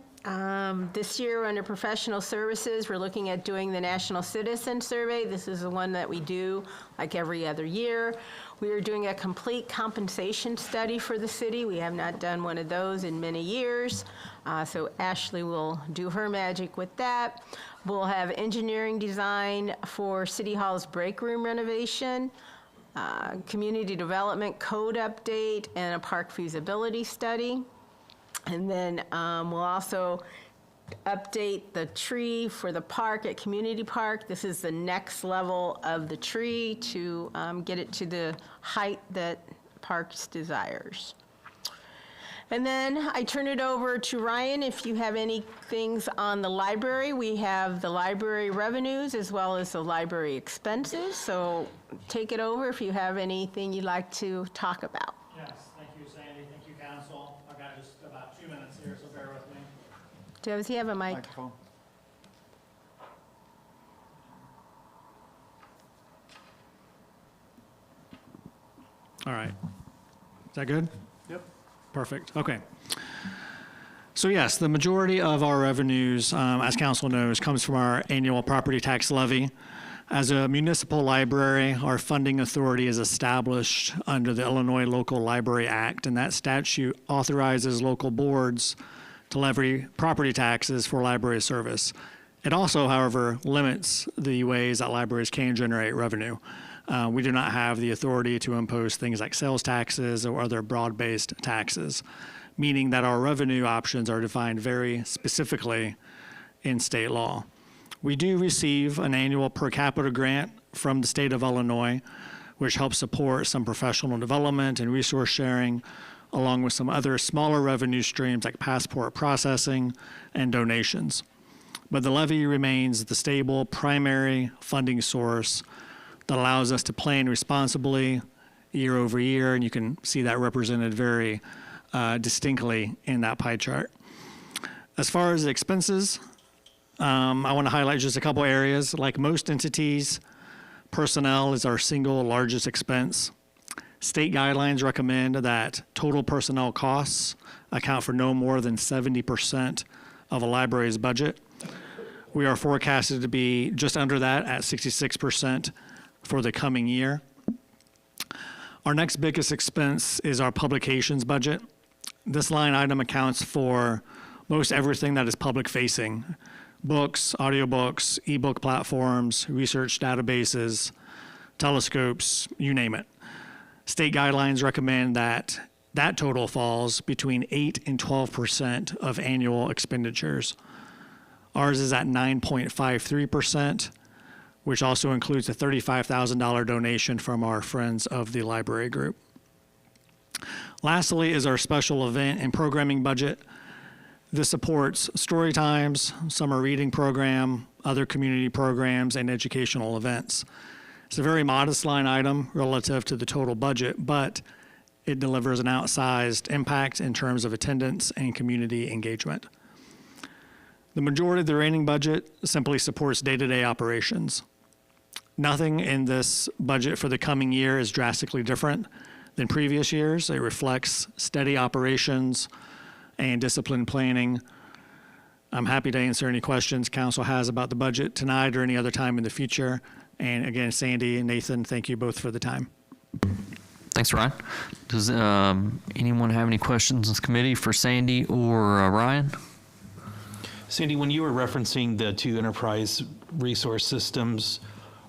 This year, under professional services, we're looking at doing the National Citizen Survey. This is the one that we do like every other year. We are doing a complete compensation study for the city. We have not done one of those in many years. So Ashley will do her magic with that. We'll have engineering design for City Hall's break room renovation, community development code update, and a park feasibility study. And then we'll also update the tree for the park at Community Park. This is the next level of the tree to get it to the height that Parks desires. And then I turn it over to Ryan if you have any things on the library. We have the library revenues as well as the library expenses. So take it over if you have anything you'd like to talk about. Yes, thank you, Sandy. Thank you, council. I've got just about 2 minutes here, so bear with me. Does he have a mic? Microphone. All right. Is that good? Yep. Perfect. Okay. So yes, the majority of our revenues, as council knows, comes from our annual property tax levy. As a municipal library, our funding authority is established under the Illinois Local Library Act, and that statute authorizes local boards to levy property taxes for library service. It also, however, limits the ways that libraries can generate revenue. We do not have the authority to impose things like sales taxes or other broad-based taxes, meaning that our revenue options are defined very specifically in state law. We do receive an annual per capita grant from the state of Illinois, which helps support some professional development and resource sharing, along with some other smaller revenue streams like passport processing and donations. But the levy remains the stable primary funding source that allows us to plan responsibly year over year, and you can see that represented very distinctly in that pie chart. As far as the expenses, I want to highlight just a couple areas. Like most entities, personnel is our single largest expense. State guidelines recommend that total personnel costs account for no more than 70% of a library's budget. We are forecasted to be just under that at 66% for the coming year. Our next biggest expense is our publications budget. This line item accounts for most everything that is public facing: books, audiobooks, ebook platforms, research databases, telescopes, you name it. State guidelines recommend that that total falls between 8 and 12% of annual expenditures. Ours is at 9.53%, which also includes a $35,000 donation from our Friends of the Library Group. Lastly is our special event and programming budget. This supports story times, summer reading program, other community programs, and educational events. It's a very modest line item relative to the total budget, but it delivers an outsized impact in terms of attendance and community engagement. The majority of the remaining budget simply supports day-to-day operations. Nothing in this budget for the coming year is drastically different than previous years. It reflects steady operations and disciplined planning. I'm happy to answer any questions council has about the budget tonight or any other time in the future. And again, Sandy and Nathan, thank you both for the time. Thanks, Ryan. Does anyone have any questions in this committee for Sandy or Ryan? Sandy, when you were referencing the two enterprise resource systems,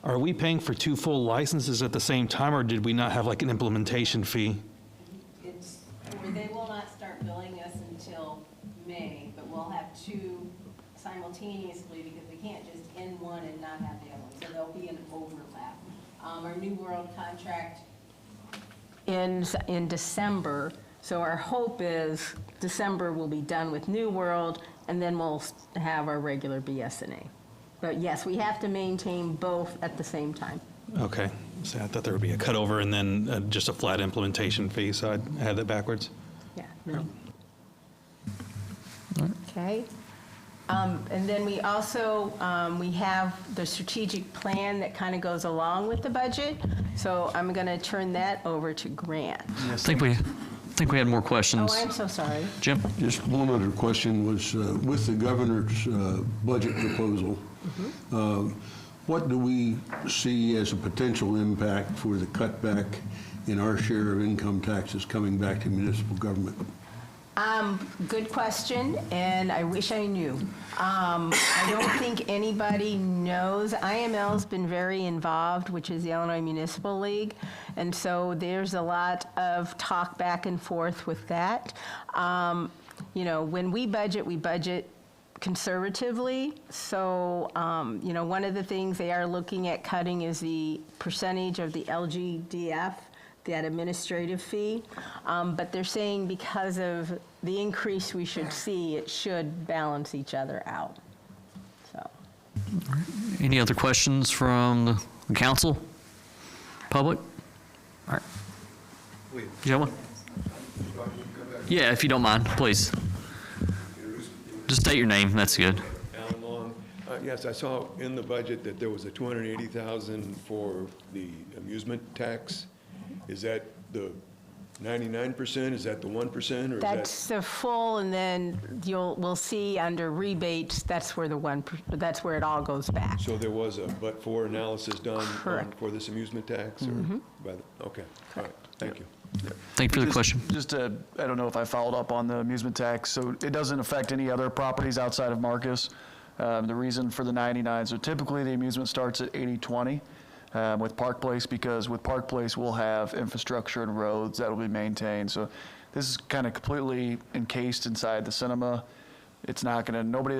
are we paying for two full licenses at the same time, or did we not have like an implementation fee? They will not start billing us until May, but we'll have two simultaneously because we can't just end one and not have the other one. So there'll be an overlap. Our New World contract ends in December, so our hope is December we'll be done with New World, and then we'll have our regular BSNA. But yes, we have to maintain both at the same time. Okay, so I thought there would be a cutover and then just a flat implementation fee, so I had that backwards. Yeah. No. Okay. And then we also, we have the strategic plan that kind of goes along with the budget. So I'm going to turn that over to Grant. I think we had more questions. Oh, I'm so sorry. Jim? Just one other question was, with the governor's budget proposal, what do we see as a potential impact for the cutback in our share of income taxes coming back to municipal government? Good question, and I wish I knew. I don't think anybody knows. IML's been very involved, which is the Illinois Municipal League, and so there's a lot of talk back and forth with that. You know, when we budget conservatively. So, you know, one of the things they are looking at cutting is the percentage of the LGDF, that administrative fee. But they're saying because of the increase we should see, it should balance each other out. So. Any other questions from the council? Public? All right. Gentlemen? Yeah, if you don't mind, please. Just state your name, that's good. Alan Long. Yes, I saw in the budget that there was a $280,000 for the amusement tax. Is that the 99%? Is that the 1%? Or is That's the full, and then we'll see under rebates, that's where that's where it all goes back. so there was a but-for analysis done Correct. for this amusement tax? Or by the, okay, all right, thank you. Thank you for the question. Just to, I don't know if I followed up on the amusement tax, so it doesn't affect any other properties outside of Marcus. The reason for the 99, so typically the amusement starts at 80/20 with Park Place, because with Park Place we'll have infrastructure and roads that'll be maintained. So this is kind of completely encased inside the cinema. It's not gonna, nobody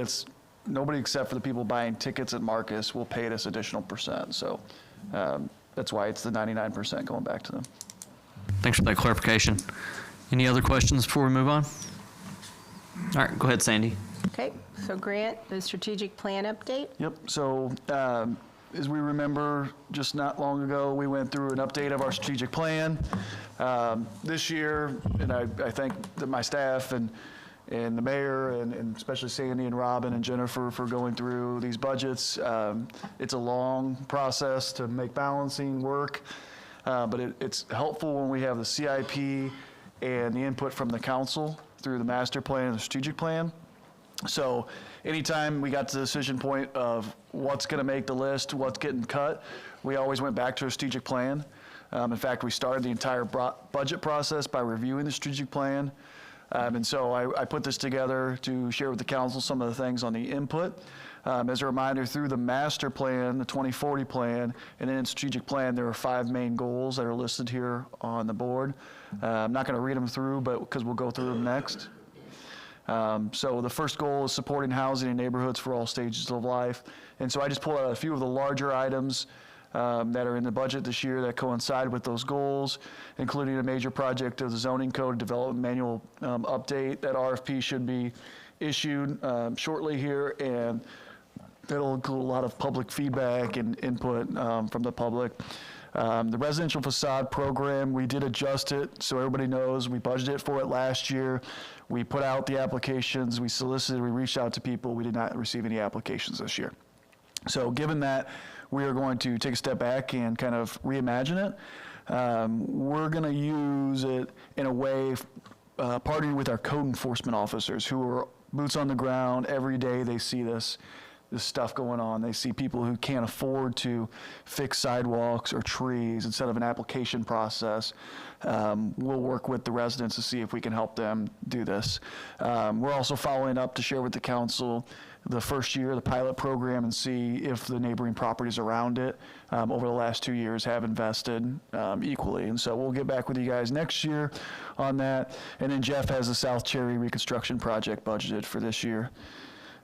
except for the people buying tickets at Marcus will pay this additional percent. So that's why it's the 99% going back to them. Thanks for that clarification. Any other questions before we move on? All right, go ahead, Sandy. Okay, so Grant, the strategic plan update? Yep, so as we remember, just not long ago, we went through an update of our strategic plan. This year, and I thank my staff and the mayor and especially Sandy and Robin and Jennifer for going through these budgets. It's a long process to make balancing work, but it's helpful when we have the CIP and the input from the council through the master plan and the strategic plan. So anytime we got to the decision point of what's going to make the list, what's getting cut, we always went back to a strategic plan. In fact, we started the entire budget process by reviewing the strategic plan. And so I put this together to share with the council some of the things on the input. As a reminder, through the master plan, the 2040 plan, and then in strategic plan, there are 5 main goals that are listed here on the board. I'm not going to read them through, but because we'll go through them next. So the first goal is supporting housing in neighborhoods for all stages of life. And so I just pulled out a few of the larger items that are in the budget this year that coincide with those goals, including a major project of the zoning code development manual update. That RFP should be issued shortly here, and that'll include a lot of public feedback and input from the public. The residential facade program, we did adjust it, so everybody knows, we budgeted for it last year. We put out the applications, we solicited, we reached out to people, we did not receive any applications this year. So given that, we are going to take a step back and kind of reimagine it. We're going to use it in a way, partnering with our code enforcement officers who are boots on the ground. Every day they see this stuff going on. They see people who can't afford to fix sidewalks or trees instead of an application process. We'll work with the residents to see if we can help them do this. We're also following up to share with the council the first year of the pilot program and see if the neighboring properties around it over the last 2 years have invested equally. And so we'll get back with you guys next year on that. And then Jeff has the South Cherry reconstruction project budgeted for this year.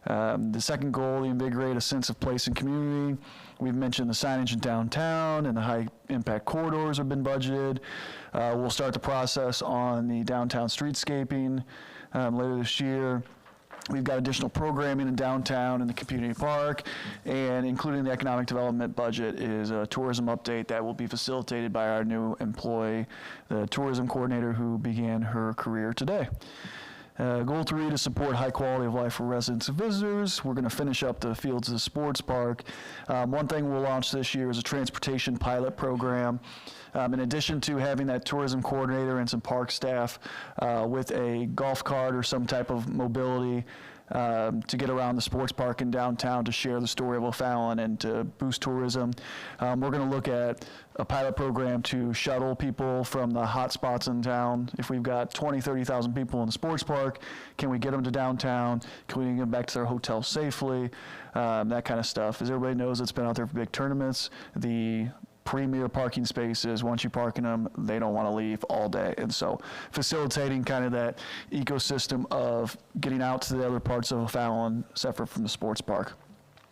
The second goal, to invigorate a sense of place and community. We've mentioned the signage in downtown and the high impact corridors have been budgeted. We'll start the process on the downtown streetscaping later this year. We've got additional programming in downtown and the community park, and including the economic development budget is a tourism update that will be facilitated by our new employee, the tourism coordinator who began her career today. Goal 3, to support high quality of life for residents and visitors. We're going to finish up the Fields of Sports Park. One thing we'll launch this year is a transportation pilot program. In addition to having that tourism coordinator and some park staff with a golf cart or some type of mobility to get around the sports park in downtown to share the story of O'Fallon and to boost tourism. We're going to look at a pilot program to shuttle people from the hot spots in town. If we've got 20, 30,000 people in the sports park, can we get them to downtown? Can we get them back to their hotel safely? That kind of stuff. As everybody knows, it's been out there for big tournaments. The premier parking spaces, once you park in them, they don't want to leave all day. And so facilitating kind of that ecosystem of getting out to the other parts of O'Fallon, separate from the sports park.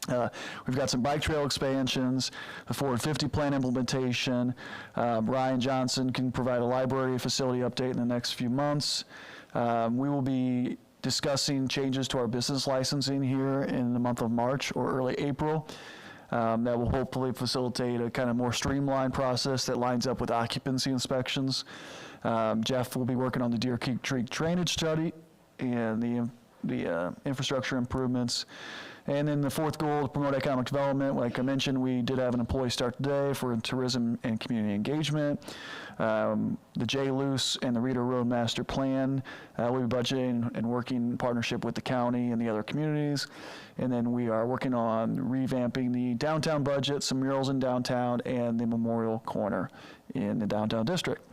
We've got some bike trail expansions, the Forward 50 plan implementation. Ryan Johnson can provide a library facility update in the next few months. We will be discussing changes to our business licensing here in the month of March or early April. That will hopefully facilitate a kind of more streamlined process that lines up with occupancy inspections. Jeff will be working on the Deer Creek drainage study and the infrastructure improvements. And then the fourth goal, to promote economic development. Like I mentioned, we did have an employee start today for tourism and community engagement. The J. Luce and the Reader Road Master Plan, we'll be budgeting and working in partnership with the county and the other communities. And then we are working on revamping the downtown budget, some murals in downtown, and the Memorial Corner in the downtown district.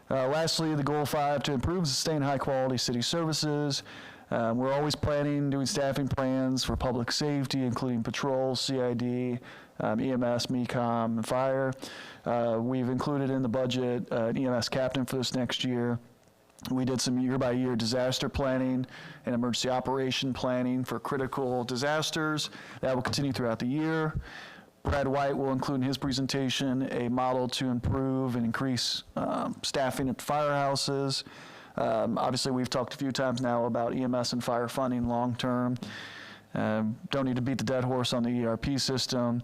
Lastly, the goal 5, to improve and sustain high-quality city services. We're always doing staffing plans for public safety, including patrol, CID, EMS, MECOM, and fire. We've included in the budget an EMS captain for this next year. We did some year-by-year disaster planning and emergency operation planning for critical disasters. That will continue throughout the year. Brad White will include in his presentation a model to improve and increase staffing at firehouses. Obviously, we've talked a few times now about EMS and fire funding long-term. Don't need to beat the dead horse on the ERP system.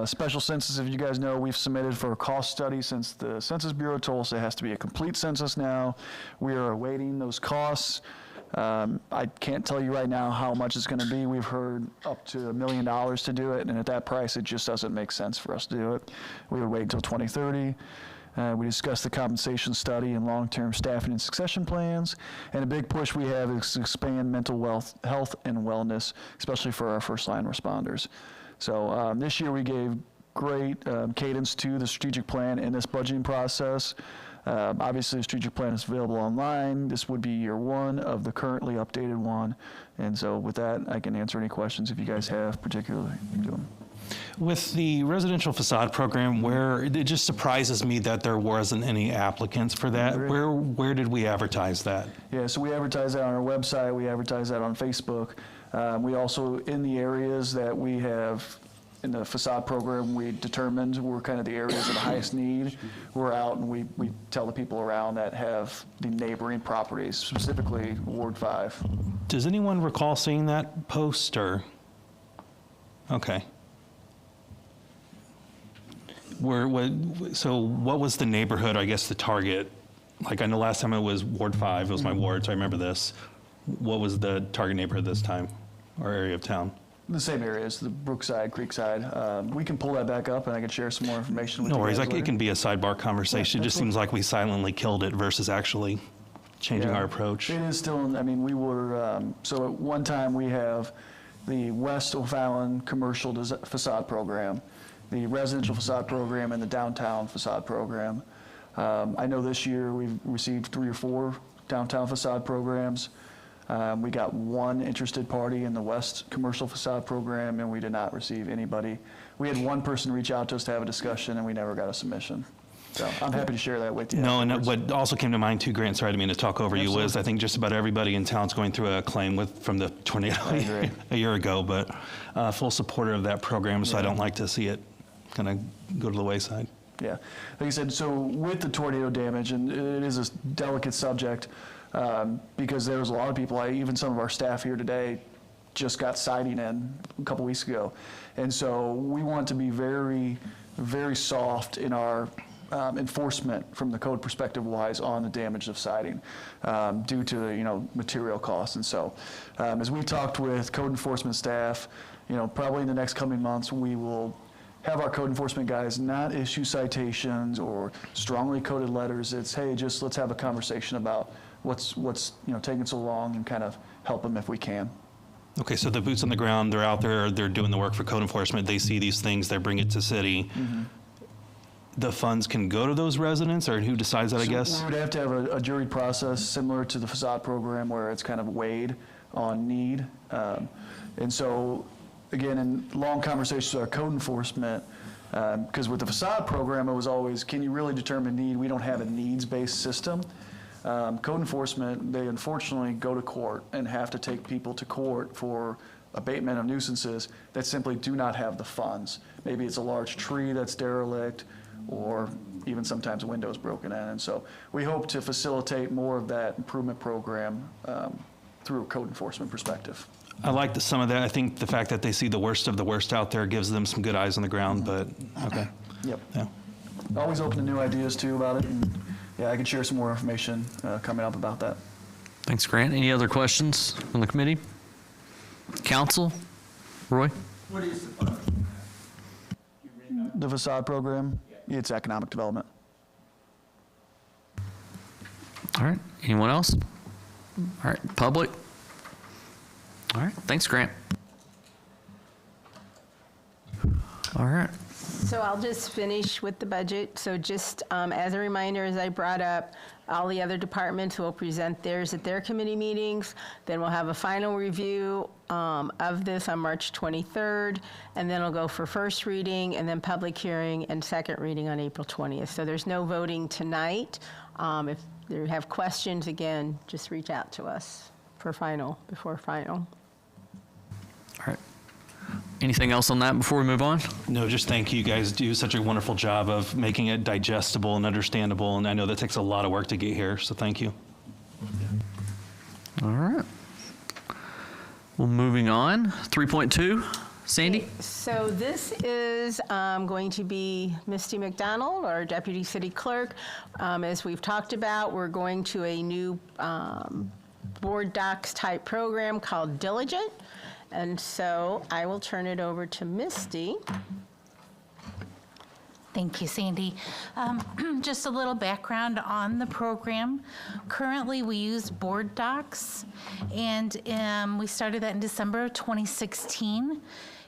Special census, if you guys know, we've submitted for a cost study since the Census Bureau told us it has to be a complete census now. We are awaiting those costs. I can't tell you right now how much it's going to be. We've heard up to $1 million to do it, and at that price, it just doesn't make sense for us to do it. We would wait until 2030. We discussed the compensation study and long-term staffing and succession plans. And a big push we have is to expand mental health and wellness, especially for our first-line responders. So this year we gave great cadence to the strategic plan in this budgeting process. Obviously, the strategic plan is available online. This would be year 1 of the currently updated one. And so with that, I can answer any questions if you guys have particularly to them. With the residential facade program, where it just surprises me that there wasn't any applicants for that. Where did we advertise that? Yeah, so we advertise that on our website. We advertise that on Facebook. We also, in the areas that we have in the facade program, we determined were kind of the areas of the highest need. We're out and we tell the people around that have the neighboring properties, specifically Ward 5. Does anyone recall seeing that post or? Okay. So what was the neighborhood, or I guess the target? Like, I know last time it was Ward 5, it was my ward, so I remember this. What was the target neighborhood this time, or area of town? The same areas, the Brookside, Creekside. We can pull that back up, and I can share some more information with No you worries, guys it later. can be a sidebar conversation. It just seems like we silently killed it versus actually changing Yeah. our approach. It is still, I mean, we were, so at one time we have the West O'Fallon Commercial Facade Program, the Residential Facade Program, and the Downtown Facade Program. I know this year we've received 3 or 4 downtown facade programs. We got 1 interested party in the West Commercial Facade Program, and we did not receive anybody. We had 1 person reach out to us to have a discussion, and we never got a submission. So I'm happy to share that with you. No, and afterwards. what also came to mind too, Grant, sorry, I didn't mean to talk over you, was I think just about everybody in town's going through a claim from the tornado I agree. a year ago, but full supporter of that program, so I don't like to see it kind of go to the wayside. Yeah, like I said, so with the tornado damage, and it is a delicate subject, because there was a lot of people, even some of our staff here today, just got siding in a couple weeks ago. And so we want to be very, very soft in our enforcement from the code perspective wise on the damage of siding due to the, material costs. And so as we talked with code enforcement staff, probably in the next coming months, we will have our code enforcement guys not issue citations or strongly coded letters. It's, hey, just let's have a conversation about what's taking so long and kind of help them if we can. Okay, so the boots on the ground, they're out there, they're doing the work for code enforcement, they see these things, they bring it to city. The funds can go to those residents, or who decides that, I guess? We would have to have a juried process similar to the facade program where it's kind of weighed on need. And so, again, in long conversations with our code enforcement, because with the facade program, it was always, can you really determine need? We don't have a needs-based system. Code enforcement, they unfortunately go to court and have to take people to court for abatement of nuisances that simply do not have the funds. Maybe it's a large tree that's derelict, or even sometimes windows broken in. And so we hope to facilitate more of that improvement program through a code enforcement perspective. I like some of that. I think the fact that they see the worst of the worst out there gives them some good eyes on the ground, but okay. Yep. Yeah. Always open to new ideas too about it. And yeah, I can share some more information coming up about that. Thanks, Grant. Any other questions from the committee? Council? Roy? What is the fund? The facade program, it's economic development. All right. Anyone else? All right. Public? All right. Thanks, Grant. All right. So I'll just finish with the budget. So just as a reminder, as I brought up, all the other departments will present theirs at their committee meetings. Then we'll have a final review of this on March 23rd, and then it'll go for first reading, and then public hearing and second reading on April 20th. So there's no voting tonight. If you have questions, again, just reach out to us for final, before final. All right. Anything else on that before we move on? No, just thank you. You guys do such a wonderful job of making it digestible and understandable, and I know that takes a lot of work to get here, so thank you. All right. Well, moving on. 3.2, Sandy? So this is going to be Misty McDonald, our Deputy City Clerk. As we've talked about, we're going to a new board docs type program called Diligent. And so I will turn it over to Misty. Thank you, Sandy. Just a little background on the program. Currently, we use board docs, and we started that in December of 2016.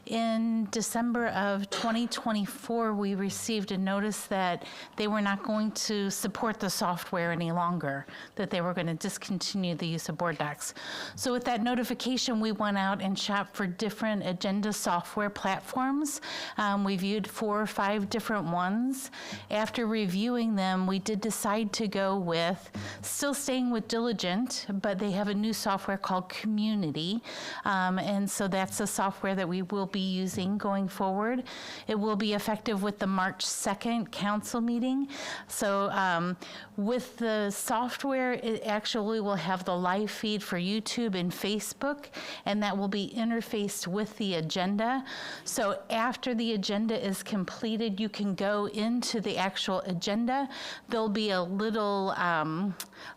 In December of 2024, we received a notice that they were not going to support the software any longer, that they were going to discontinue the use of board docs. So with that notification, we went out and shopped for different agenda software platforms. We viewed 4 or 5 different ones. After reviewing them, we did decide to go with, still staying with Diligent, but they have a new software called Community. And so that's the software that we will be be using going forward. It will be effective with the March 2nd council meeting. So with the software, it actually will have the live feed for YouTube and Facebook, and that will be interfaced with the agenda. So after the agenda is completed, you can go into the actual agenda. There'll be a little,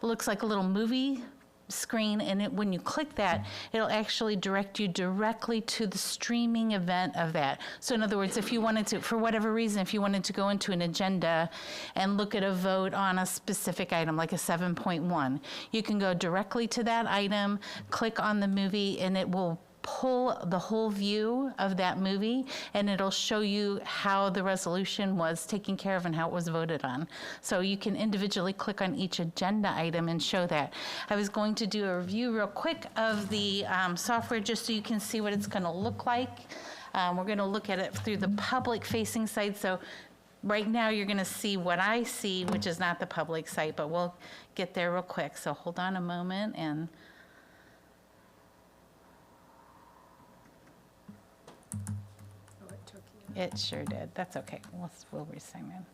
looks like a little movie screen, and when you click that, it'll actually direct you directly to the streaming event of that. So in other words, if you wanted to, for whatever reason, if you wanted to go into an agenda and look at a vote on a specific item, like a 7.1, you can go directly to that item, click on the movie, and it will pull the whole view of that movie, and it'll show you how the resolution was taken care of and how it was voted on. So you can individually click on each agenda item and show that. I was going to do a review real quick of the software just so you can see what it's going to look like. We're going to look at it through the public-facing site. So right now you're going to see what I see, which is not the public site, but we'll get there real quick. So hold on a moment and it sure did. That's okay. We'll resign in.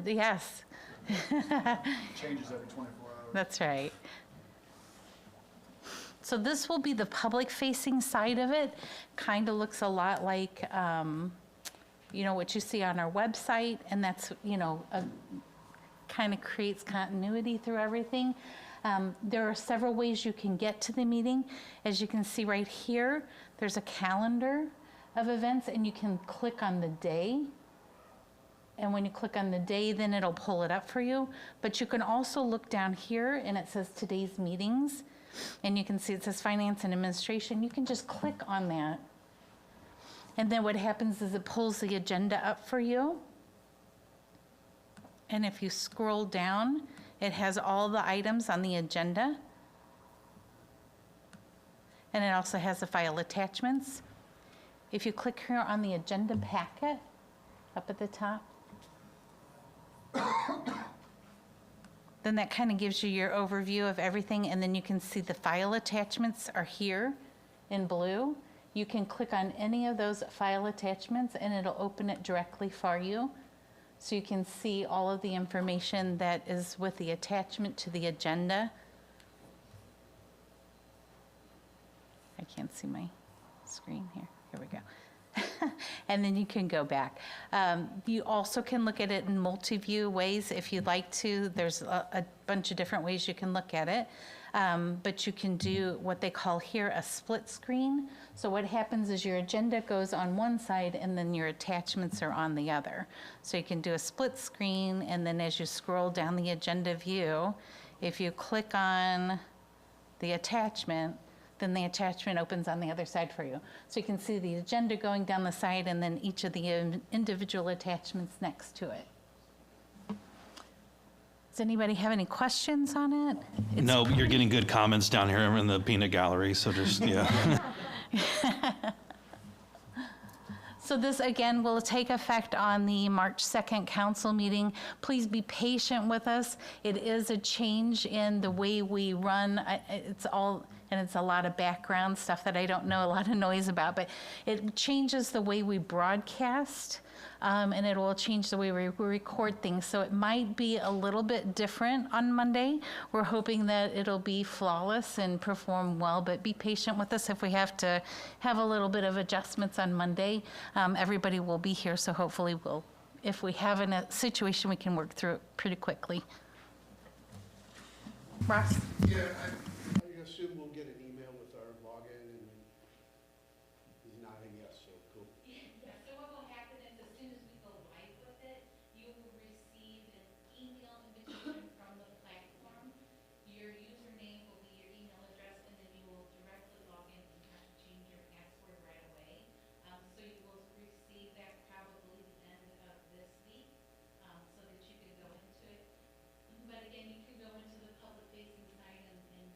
Yes. Changes every 24 hours. That's right. So this will be the public-facing side of it. Kind of looks a lot like you know, what you see on our website, and that's, you know, kind of creates continuity through everything. There are several ways you can get to the meeting. As you can see right here, there's a calendar of events, and you can click on the day. And when you click on the day, then it'll pull it up for you. But you can also look down here, and it says today's meetings, and you can see it says Finance and Administration. You can just click on that. And then what happens is it pulls the agenda up for you. And if you scroll down, it has all the items on the agenda. And it also has the file attachments. If you click here on the agenda packet, up at the top, then that kind of gives you your overview of everything, and then you can see the file attachments are here in blue. You can click on any of those file attachments and it'll open it directly for you. So you can see all of the information that is with the attachment to the agenda. I can't see my screen here. Here we go. And then you can go back. You also can look at it in multi-view ways if you'd like to. There's a bunch of different ways you can look at it. But you can do what they call here a split screen. So what happens is your agenda goes on one side and then your attachments are on the other. So you can do a split screen, and then as you scroll down the agenda view, if you click on the attachment, then the attachment opens on the other side for you. So you can see the agenda going down the side and then each of the individual attachments next to it. Does anybody have any questions on it? No, you're getting good comments down here in the peanut gallery, so just, yeah. So this, again, will take effect on the March 2nd council meeting. Please be patient with us. It is a change in the way we run. It's all, and it's a lot of background stuff that I don't know a lot of noise about, but it changes the way we broadcast. And it will change the way we record things. So it might be a little bit different on Monday. We're hoping that it'll be flawless and perform well, but be patient with us if we have to have a little bit of adjustments on Monday. Everybody will be here, so hopefully we'll, if we have a situation, we can work through it pretty quickly. Ross? Yeah, I assume we'll get an email with our login, and he's nodding yes, so cool. Yeah, so what will happen is as soon as we go live with it, you will receive an email invitation from the platform. Your username will be your email address, and then you will directly log in and have to change your password right away. So you will receive that probably the end of this week, so that you can go into it. But again, you can go into the public-facing site and view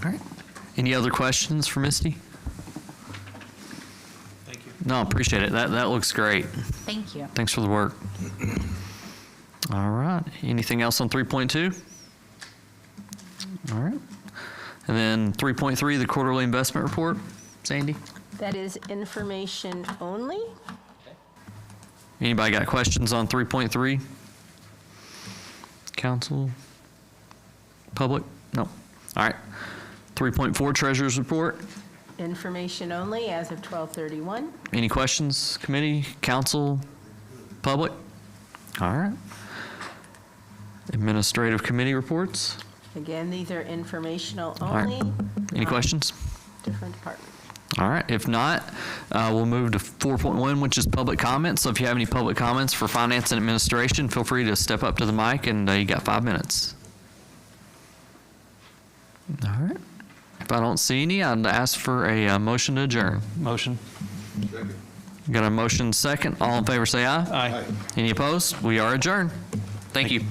All right. Any other questions for Misty? Thank you. No, appreciate it. That looks great. Thank you. Thanks for the work. All right. Anything else on 3.2? All right. And then 3.3, the quarterly investment report. Sandy? That is information only. Anybody got questions on 3.3? Council? Public? No. All right. 3.4, treasurer's report. Information only as of 12/31. Any questions, committee, council, public? All right. Administrative committee reports. Again, these are informational All right. only. Any questions? Different department. All right. If not, we'll move to 4.1, which is public comments. So if you have any public comments for finance and administration, feel free to step up to the mic, and you got 5 minutes. All right. If I don't see any, I'd ask for a motion to adjourn. Motion. Got a motion second. All in favor, say aye. Aye. Any opposed? We are adjourned. Thank you.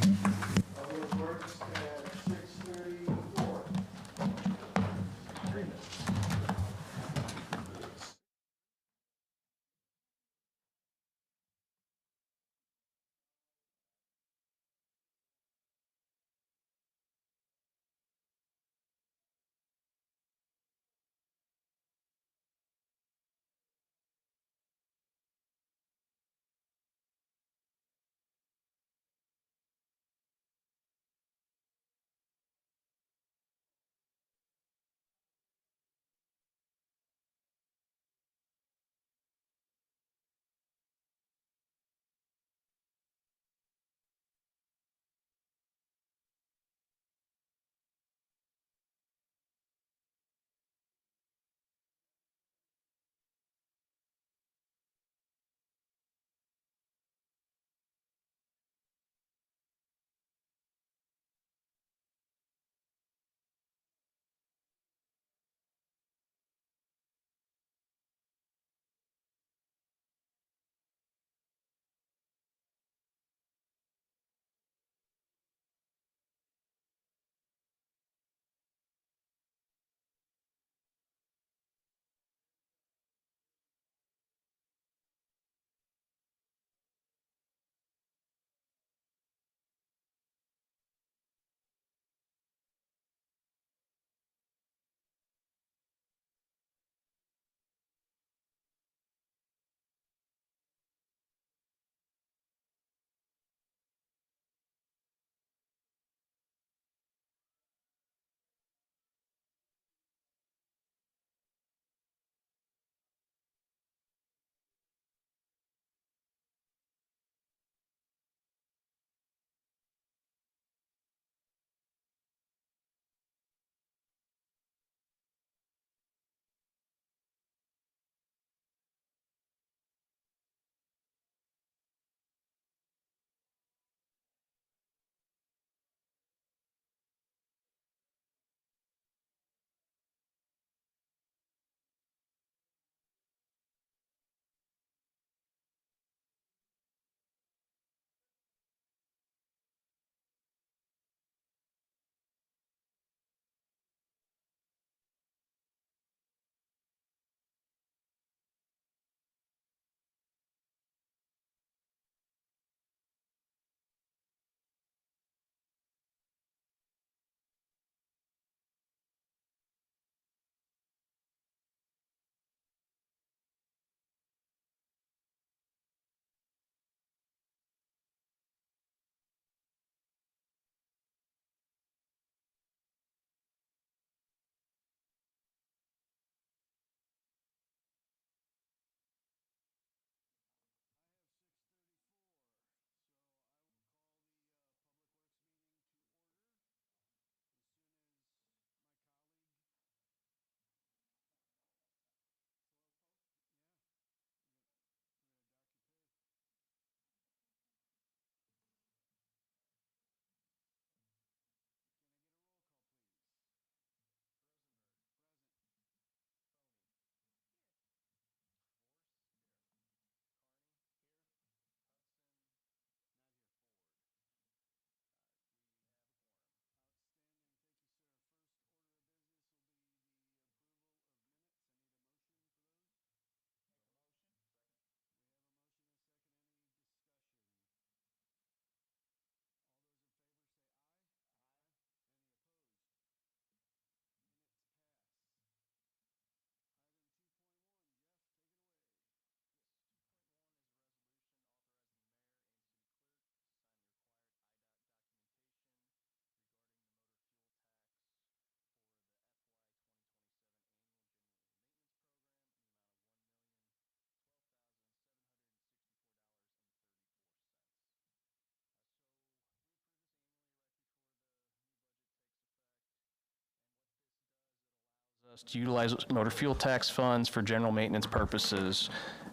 To utilize motor fuel tax funds for general maintenance purposes.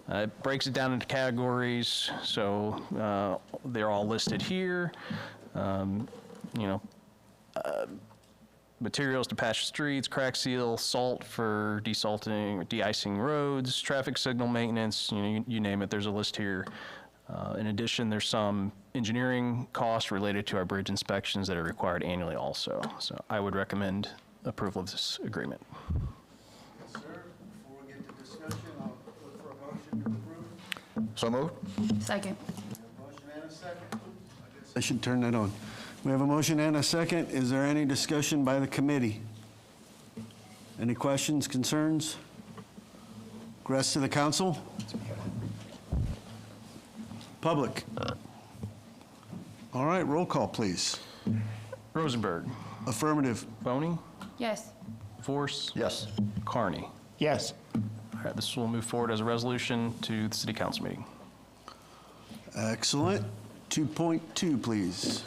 It breaks it down into categories, so they're all listed here. Materials to patch streets, crack seal, salt for desalting or de-icing roads, traffic signal maintenance, you name it, there's a list here. In addition, there's some engineering costs related to our bridge inspections that are required annually also. So I would recommend approval of this agreement. Yes, sir. Before we get to discussion, I'll look for a motion to approve. So moved. Second. We have a motion and a second. I should turn that on. We have a motion and a second. Is there any discussion by the committee? Any questions, concerns? Request to the council? Public? All right, roll call, please. Rosenberg. Affirmative. Boney. Yes. Force. Yes. Carney. Yes. All right, this will move forward as a resolution to the city council meeting. Excellent. 2.2, please.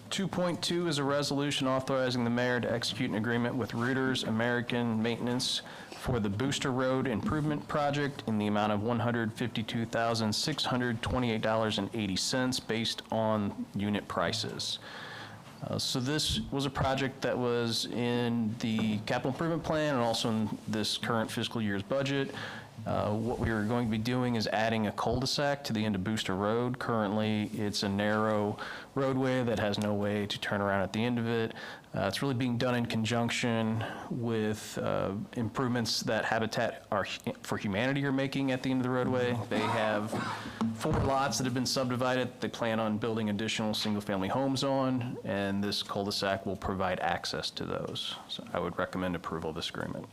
2.2 is a resolution authorizing the mayor to execute an agreement with Reuters American Maintenance for the Booster Road Improvement Project in the amount of $152,628.80 based on unit prices. So this was a project that was in the capital improvement plan and also in this current fiscal year's budget. What we are going to be doing is adding a cul-de-sac to the end of Booster Road. Currently, it's a narrow roadway that has no way to turn around at the end of it. It's really being done in conjunction with improvements that Habitat for Humanity are making at the end of the roadway. They have 4 lots that have been subdivided. They plan on building additional single-family homes on, and this cul-de-sac will provide access to those. So I would recommend approval of this agreement.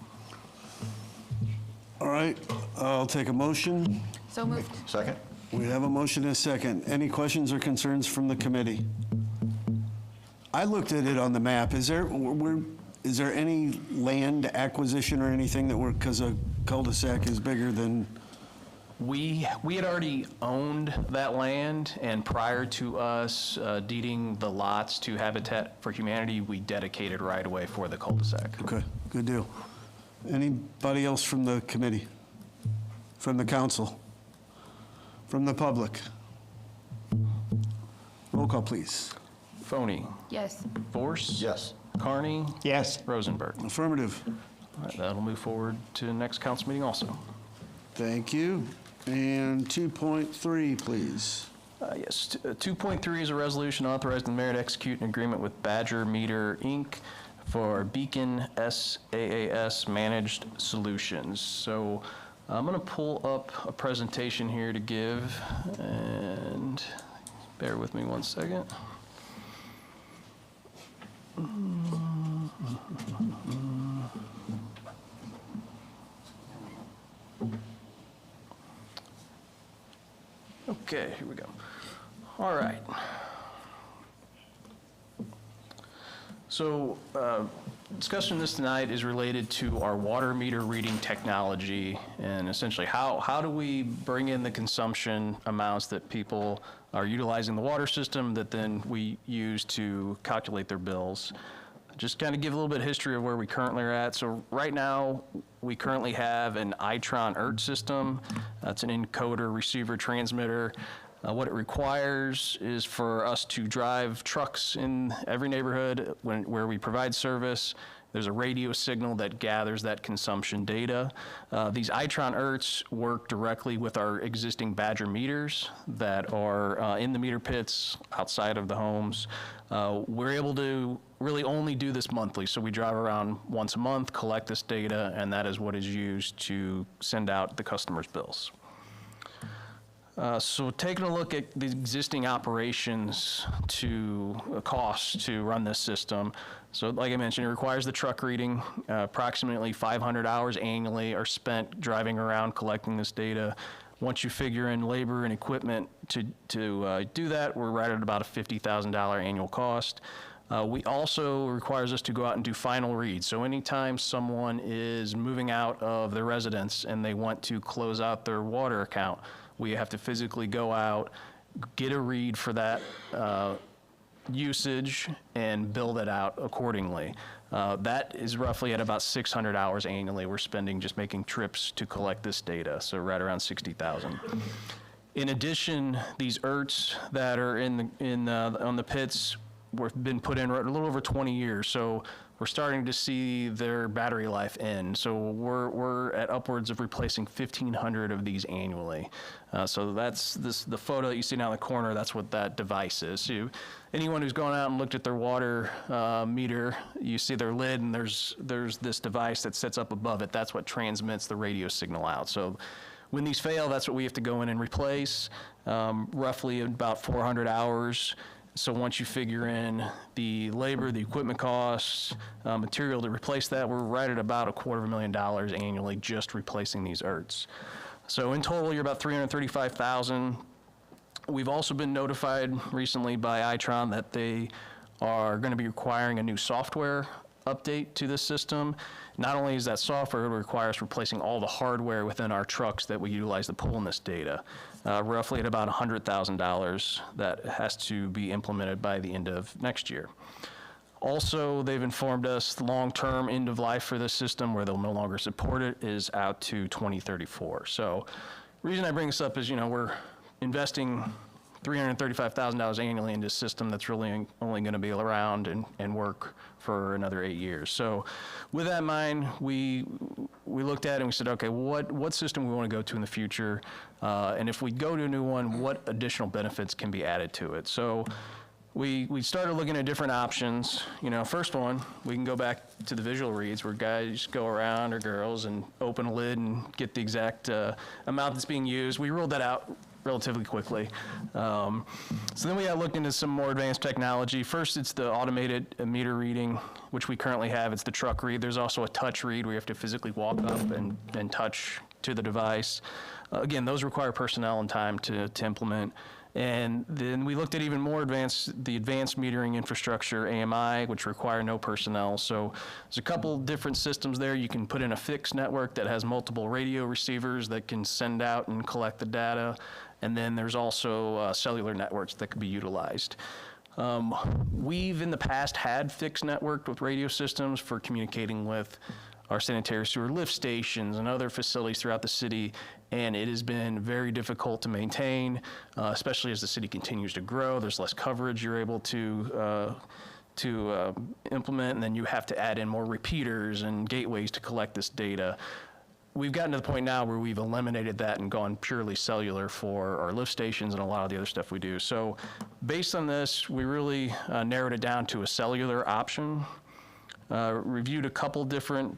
All right, I'll take a motion. So moved. Second. We have a motion and a second. Any questions or concerns from the committee? I looked at it on the map. Is there any land acquisition or anything that we're, because a cul-de-sac is bigger than? We had already owned that land, and prior to us deeding the lots to Habitat for Humanity, we dedicated right away for the cul-de-sac. Okay, good deal. Anybody else from the committee? From the council? From the public? Roll call, please. Phony. Yes. Force. Yes. Carney. Yes. Rosenberg. Affirmative. All right, that'll move forward to the next council meeting also. Thank you. And 2.3, please. Yes, 2.3 is a resolution authorizing the mayor to execute an agreement with Badger Meter, Inc. for Beacon SaaS Managed Solutions. So I'm going to pull up a presentation here to give, and bear with me one second. Okay, here we go. All right. So, discussion this tonight is related to our water meter reading technology, and essentially how do we bring in the consumption amounts that people are utilizing the water system that then we use to calculate their bills. Just kind of give a little bit of history of where we currently are at. So right now, we currently have an Itron ERT system. That's an encoder, receiver, transmitter. What it requires is for us to drive trucks in every neighborhood where we provide service. There's a radio signal that gathers that consumption data. These Itron ERTs work directly with our existing Badger meters that are in the meter pits outside of the homes. We're able to really only do this monthly, so we drive around once a month, collect this data, and that is what is used to send out the customer's bills. So taking a look at the existing operations to costs to run this system. So like I mentioned, it requires the truck reading. Approximately 500 hours annually are spent driving around collecting this data. Once you figure in labor and equipment to do that, we're right at about a $50,000 annual cost. We also requires us to go out and do final reads. So anytime someone is moving out of their residence and they want to close out their water account, we have to physically go out, get a read for that usage, and bill that out accordingly. That is roughly at about 600 hours annually we're spending just making trips to collect this data, so right around 60,000. In addition, these ERTs that are on the pits were been put in a little over 20 years, so we're starting to see their battery life end. So we're at upwards of replacing 1,500 of these annually. So that's the photo that you see now in the corner. That's what that device is. So anyone who's gone out and looked at their water meter, you see their lid, and there's this device that sits up above it. That's what transmits the radio signal out. So when these fail, that's what we have to go in and replace, roughly about 400 hours. So once you figure in the labor, the equipment costs, material to replace that, we're right at about $250,000 annually just replacing these ERTs. So in total, you're about $335,000. We've also been notified recently by Itron that they are going to be requiring a new software update to this system. Not only is that software, it requires replacing all the hardware within our trucks that we utilize to pull in this data, roughly at about $100,000 that has to be implemented by the end of next year. Also, they've informed us the long-term end of life for this system, where they'll no longer support it, is out to 2034. So the reason I bring this up is, we're investing $335,000 annually into a system that's really only going to be around and work for another 8 years. So with that in mind, we looked at it and we said, okay, what system we want to go to in the future? And if we go to a new one, what additional benefits can be added to it? So we started looking at different options. First one, we can go back to the visual reads where guys go around, or girls, and open a lid and get the exact amount that's being used. We ruled that out relatively quickly. So then we looked into some more advanced technology. First, it's the automated meter reading, which we currently have. It's the truck read. There's also a touch read where you have to physically walk up and touch to the device. Again, those require personnel and time to implement. And then we looked at even more the advanced metering infrastructure, AMI, which require no personnel. So there's a couple different systems there. You can put in a fixed network that has multiple radio receivers that can send out and collect the data. And then there's also cellular networks that could be utilized. We've in the past had fixed network with radio systems for communicating with our sanitary sewer lift stations and other facilities throughout the city, and it has been very difficult to maintain, especially as the city continues to grow. There's less coverage you're able to implement, and then you have to add in more repeaters and gateways to collect this data. We've gotten to the point now where we've eliminated that and gone purely cellular for our lift stations and a lot of the other stuff we do. So based on this, we really narrowed it down to a cellular option, reviewed a couple different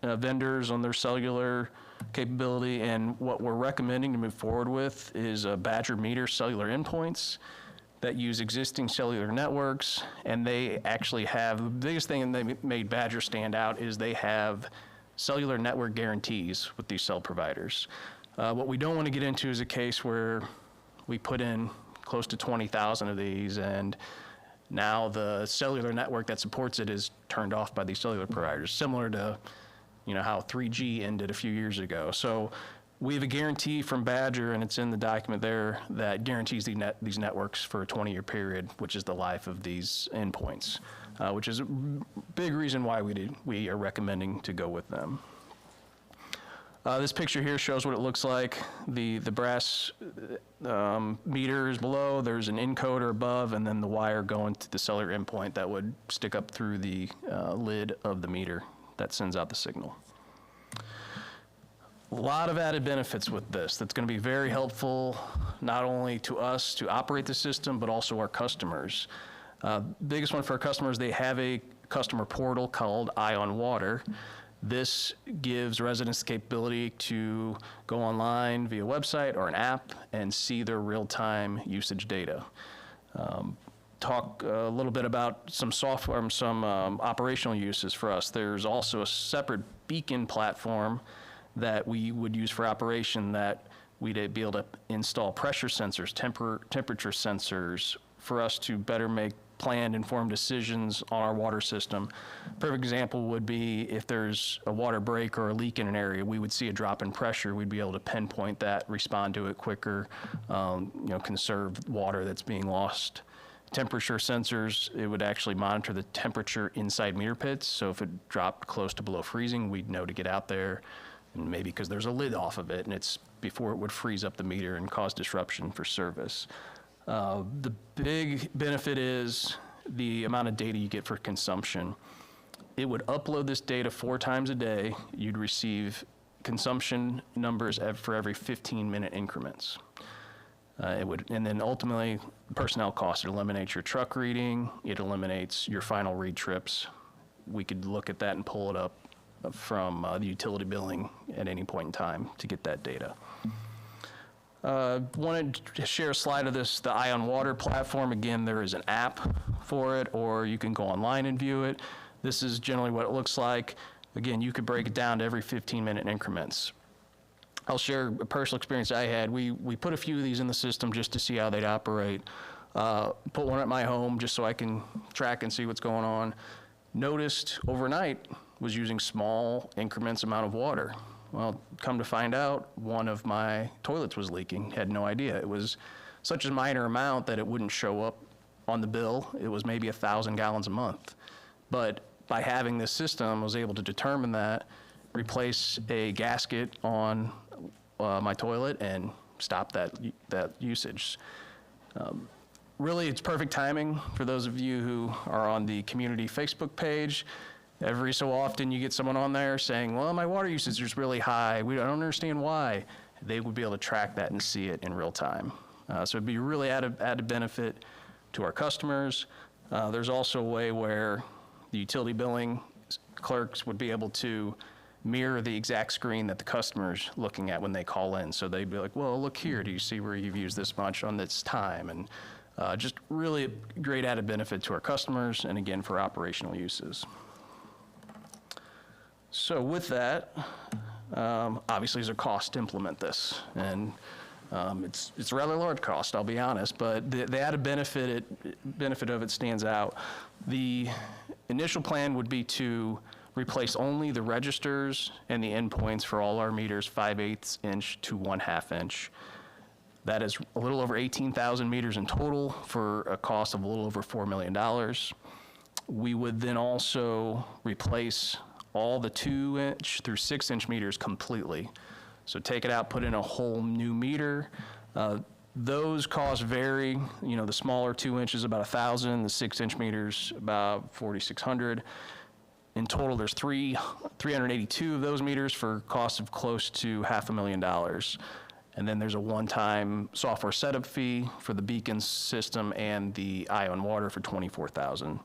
vendors on their cellular capability, and what we're recommending to move forward with is Badger Meter cellular endpoints that use existing cellular networks, and they actually have, the biggest thing that made Badger stand out is they have cellular network guarantees with these cell providers. What we don't want to get into is a case where we put in close to 20,000 of these, and now the cellular network that supports it is turned off by these cellular providers, similar to how 3G ended a few years ago. So we have a guarantee from Badger, and it's in the document there, that guarantees these networks for a 20-year period, which is the life of these endpoints, which is a big reason why we are recommending to go with them. This picture here shows what it looks like. The brass meter is below, there's an encoder above, and then the wire going to the cellular endpoint that would stick up through the lid of the meter that sends out the signal. A lot of added benefits with this that's going to be very helpful, not only to us to operate the system, but also our customers. Biggest one for our customers, they have a customer portal called Eye on Water. This gives residents the capability to go online via website or an app and see their real-time usage data. Talk a little bit about some software, some operational uses for us. There's also a separate beacon platform that we would use for operation that we'd be able to install pressure sensors, temperature sensors for us to better make planned, informed decisions on our water system. Perfect example would be if there's a water break or a leak in an area, we would see a drop in pressure. We'd be able to pinpoint that, respond to it quicker, conserve water that's being lost temperature sensors. It would actually monitor the temperature inside meter pits. So if it dropped close to below freezing, we'd know to get out there, and maybe because there's a lid off of it, and it's before it would freeze up the meter and cause disruption for service. The big benefit is the amount of data you get for consumption. It would upload this data 4 times a day. You'd receive consumption numbers for every 15-minute increments. And then ultimately, personnel costs. It eliminates your truck reading. It eliminates your final read trips. We could look at that and pull it up from the utility billing at any point in time to get that data. Wanted to share a slide of this, the Ion Water platform. Again, there is an app for it, or you can go online and view it. This is generally what it looks like. Again, you could break it down to every 15-minute increments. I'll share a personal experience I had. We put a few of these in the system just to see how they'd operate. Put one at my home just so I can track and see what's going on. Noticed overnight was using small increments amount of water. Well, come to find out, one of my toilets was leaking. Had no idea. It was such a minor amount that it wouldn't show up on the bill. It was maybe 1,000 gallons a month. But by having this system, I was able to determine that, replace a gasket on my toilet, and stop that usage. Really, it's perfect timing for those of you who are on the community Facebook page. Every so often, you get someone on there saying, well, my water usage is really high. I don't understand why. They would be able to track that and see it in real time. So it'd be a really added benefit to our customers. There's also a way where the utility billing clerks would be able to mirror the exact screen that the customer's looking at when they call in. So they'd be like, well, look here, do you see where you've used this much on this time? And just really a great added benefit to our customers, and again, for operational uses. So with that, obviously there's a cost to implement this, and it's a rather large cost, I'll be honest, but the added benefit of it stands out. The initial plan would be to replace only the registers and the endpoints for all our meters 5/8 inch to 1/2 inch. That is a little over 18,000 meters in total for a cost of a little over $4 million. We would then also replace all the 2-inch through 6-inch meters completely. So take it out, put in a whole new meter. Those costs vary. You know, the smaller 2 inches about $1,000, the 6-inch meters about $4,600. In total, there's 382 of those meters for costs of close to $500,000. And then there's a one-time software setup fee for the Beacon system and the Ion Water for $24,000.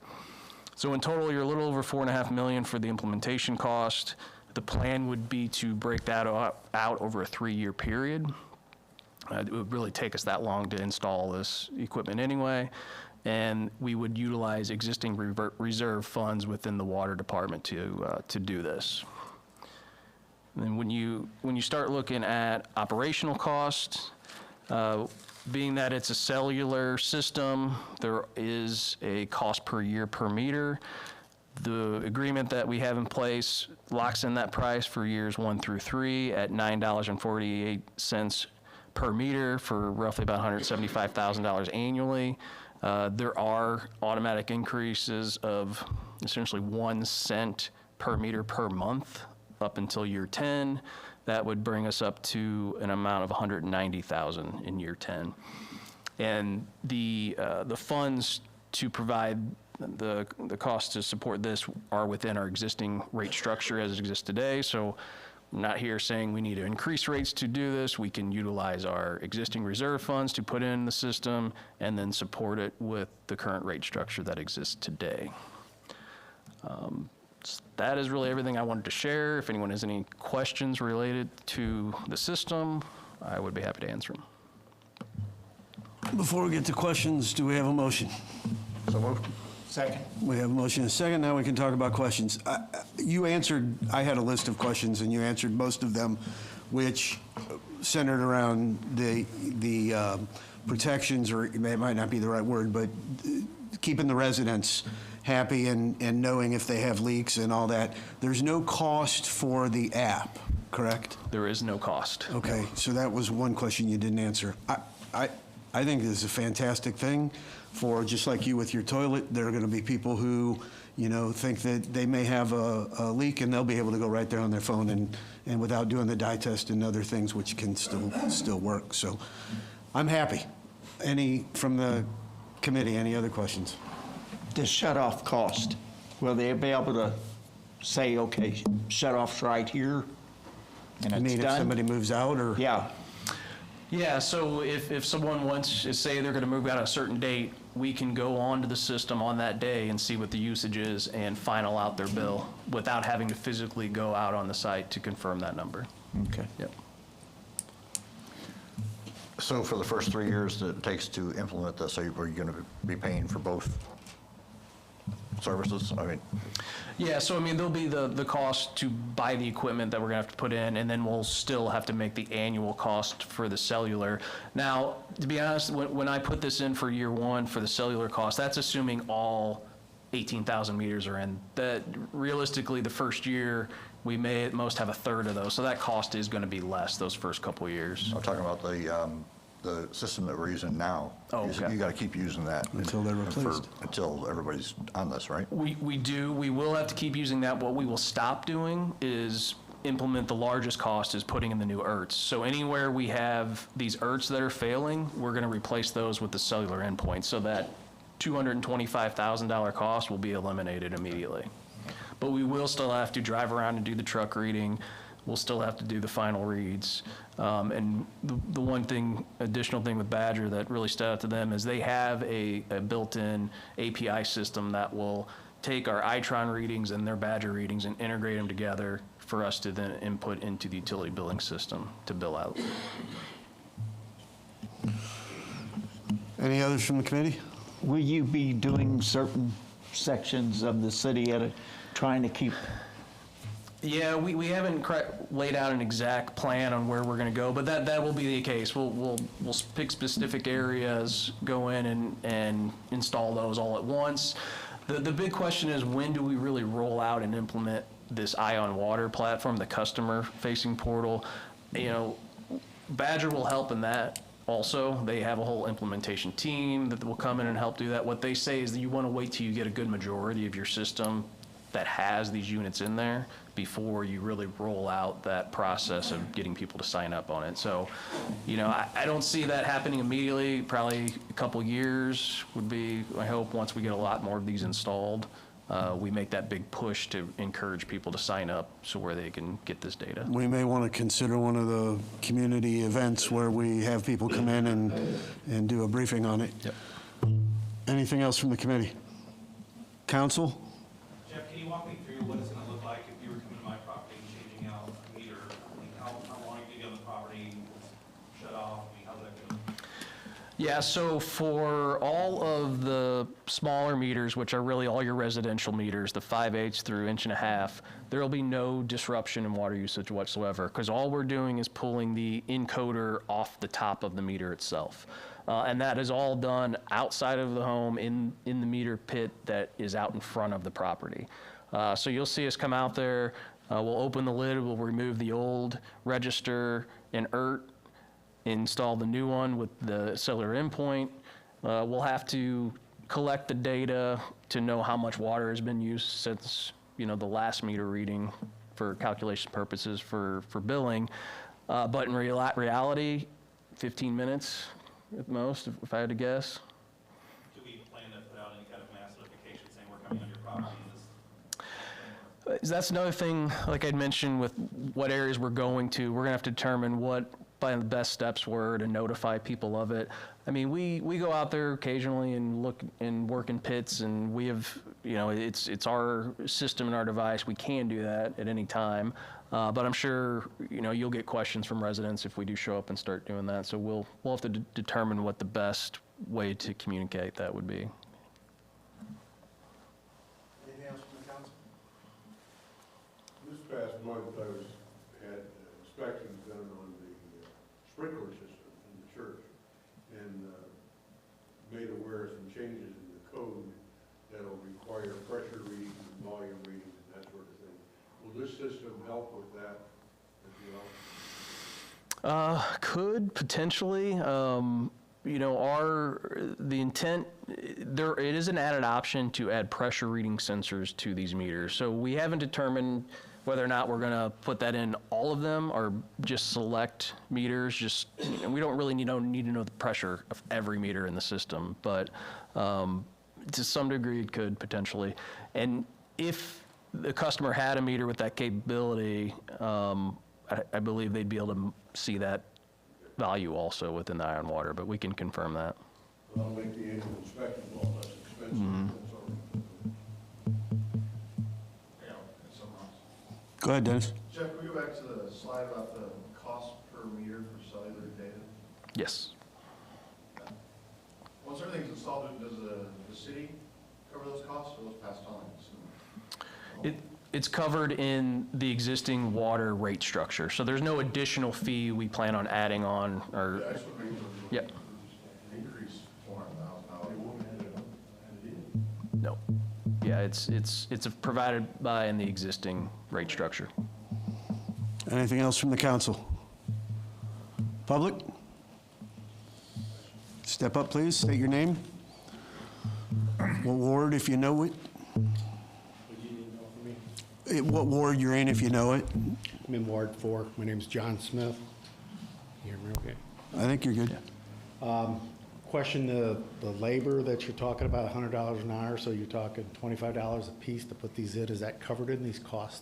So in total, you're a little over $4.5 million for the implementation cost. The plan would be to break that out over a 3-year period. It would really take us that long to install this equipment anyway. And we would utilize existing reserve funds within the water department to do this. And when you start looking at operational costs, being that it's a cellular system, there is a cost per year per meter. The agreement that we have in place locks in that price for years 1 through 3 at $9.48 per meter for roughly about $175,000 annually. There are automatic increases of essentially 1 cent per meter per month up until year 10. That would bring us up to an amount of $190,000 in year 10. And the funds to provide the cost to support this are within our existing rate structure as it exists today. So I'm not here saying we need to increase rates to do this. We can utilize our existing reserve funds to put in the system and then support it with the current rate structure that exists today. That is really everything I wanted to share. If anyone has any questions related to the system, I would be happy to answer them. Before we get to questions, do we have a motion? So moved. Second. We have a motion and a second. Now we can talk about questions. You answered, I had a list of questions, and you answered most of them, which centered around the protections, or it might not be the right word, but keeping the residents happy and knowing if they have leaks and all that. There's no cost for the app, correct? There is no cost. Okay, so that was one question you didn't answer. I I think this is a fantastic thing for, just like you with your toilet, there are going to be people who, you know, think that they may have a leak, and they'll be able to go right there on their phone and without doing the dye test and other things, which can still work. So I'm happy. Any from the committee, any other questions? The shut-off cost, will they be able to say, okay, shut-off's right here, and I it's mean, if done? somebody moves out, or? Yeah. Yeah, so if someone wants to say they're going to move out a certain date, we can go onto the system on that day and see what the usage is and final out their bill without having to physically go out on the site to confirm that number. Okay. Yep. So for the first 3 years that it takes to implement this, are you going to be paying for both services? I mean, Yeah, so I mean, there'll be the cost to buy the equipment that we're gonna have to put in, and then we'll still have to make the annual cost for the cellular. Now, to be honest, when I put this in for year one for the cellular cost, that's assuming all 18,000 meters are in. That realistically, the first year, we may at most have a third of those, so that cost is gonna be less those first couple of years. I'm talking about the system that we're using now. Oh, okay. You got to keep using that. Until they're replaced. Until everybody's on this, right? We do. We will have to keep using that. What we will stop doing is implement the largest cost is putting in the new ERTs. So anywhere we have these ERTs that are failing, we're going to replace those with the cellular endpoint. So that $225,000 cost will be eliminated immediately. But we will still have to drive around and do the truck reading. We'll still have to do the final reads. And the one additional thing with Badger that really stood out to them is they have a built-in API system that will take our Itron readings and their Badger readings and integrate them together for us to then input into the utility billing system to bill out. Any others from the committee? Will you be doing certain sections of the city trying to keep? Yeah, we haven't laid out an exact plan on where we're going to go, but that will be the case. We'll pick specific areas, go in and install those all at once. The big question is, when do we really roll out and implement this Ion Water platform, the customer-facing portal? You know, Badger will help in that also. They have a whole implementation team that will come in and help do that. What they say is that you want to wait till you get a good majority of your system that has these units in there before you really roll out that process of getting people to sign up on it. So, you know, I don't see that happening immediately. Probably a couple years would be, I hope, once we get a lot more of these installed, we make that big push to encourage people to sign up so where they can get this data. We may want to consider one of the community events where we have people come in and do a briefing on it. Yep. Anything else from the committee? Council? Jeff, can you walk me through what it's going to look like if you were coming to my property and changing out a meter? Like how long you get on the property, shut off, I mean, how's that going? Yeah, so for all of the smaller meters, which are really all your residential meters, the 5/8 through 1.5 inch, there will be no disruption in water usage whatsoever, because all we're doing is pulling the encoder off the top of the meter itself. And that is all done outside of the home in the meter pit that is out in front of the property. So you'll see us come out there, we'll open the lid, we'll remove the old register and ERT, install the new one with the cellular endpoint. We'll have to collect the data to know how much water has been used since, you know, the last meter reading for calculation purposes for billing. But in reality, 15 minutes at most, if I had to guess. Do we plan to put out any kind of mass notification saying we're coming on your property in this? That's another thing, like I'd mentioned, with what areas we're going to, we're gonna have to determine what the best steps were to notify people of it. I mean, we go out there occasionally and look and work in pits, and we have, you know, it's our system and our device. We can do that at any time, but I'm sure, you know, you'll get questions from residents if we do show up and start doing that. So we'll have to determine what the best way to communicate that would be. Anything else from the council? This past month, I had inspections done on the sprinkler system in the church, and made aware of some changes in the code that'll require pressure readings and volume readings and that sort of thing. Will this system help with that as well? Could potentially. you know, the intent, it is an added option to add pressure reading sensors to these meters. So we haven't determined whether or not we're gonna put that in all of them or just select meters. And we don't really need to know the pressure of every meter in the system, but to some degree it could potentially. And if the customer had a meter with that capability, I believe they'd be able to see that value also within the Iron Water, but we can confirm that. That'll make the annual inspection a lot less expensive. Mhm. Go ahead, Dennis. Jeff, can we go back to the slide about the cost per meter for cellular data? Yes. Once everything's installed, does the city cover those costs, or those passed on? It's covered in the existing water rate structure, so there's no additional fee we plan on adding on, or, Yeah, I just want to make sure yep, an increase $400,000. no. Yeah, it's provided by in the existing rate structure. Anything else from the council? Public? Step up, please. State your name. What ward, if you know it. What ward you're in, if you know it. I'm in Ward 4. My name's John Smith. You hear me okay? I think you're good. Question the labor that you're talking about, $100 an hour, so you're talking $25 a piece to put these in. Is that covered in these costs?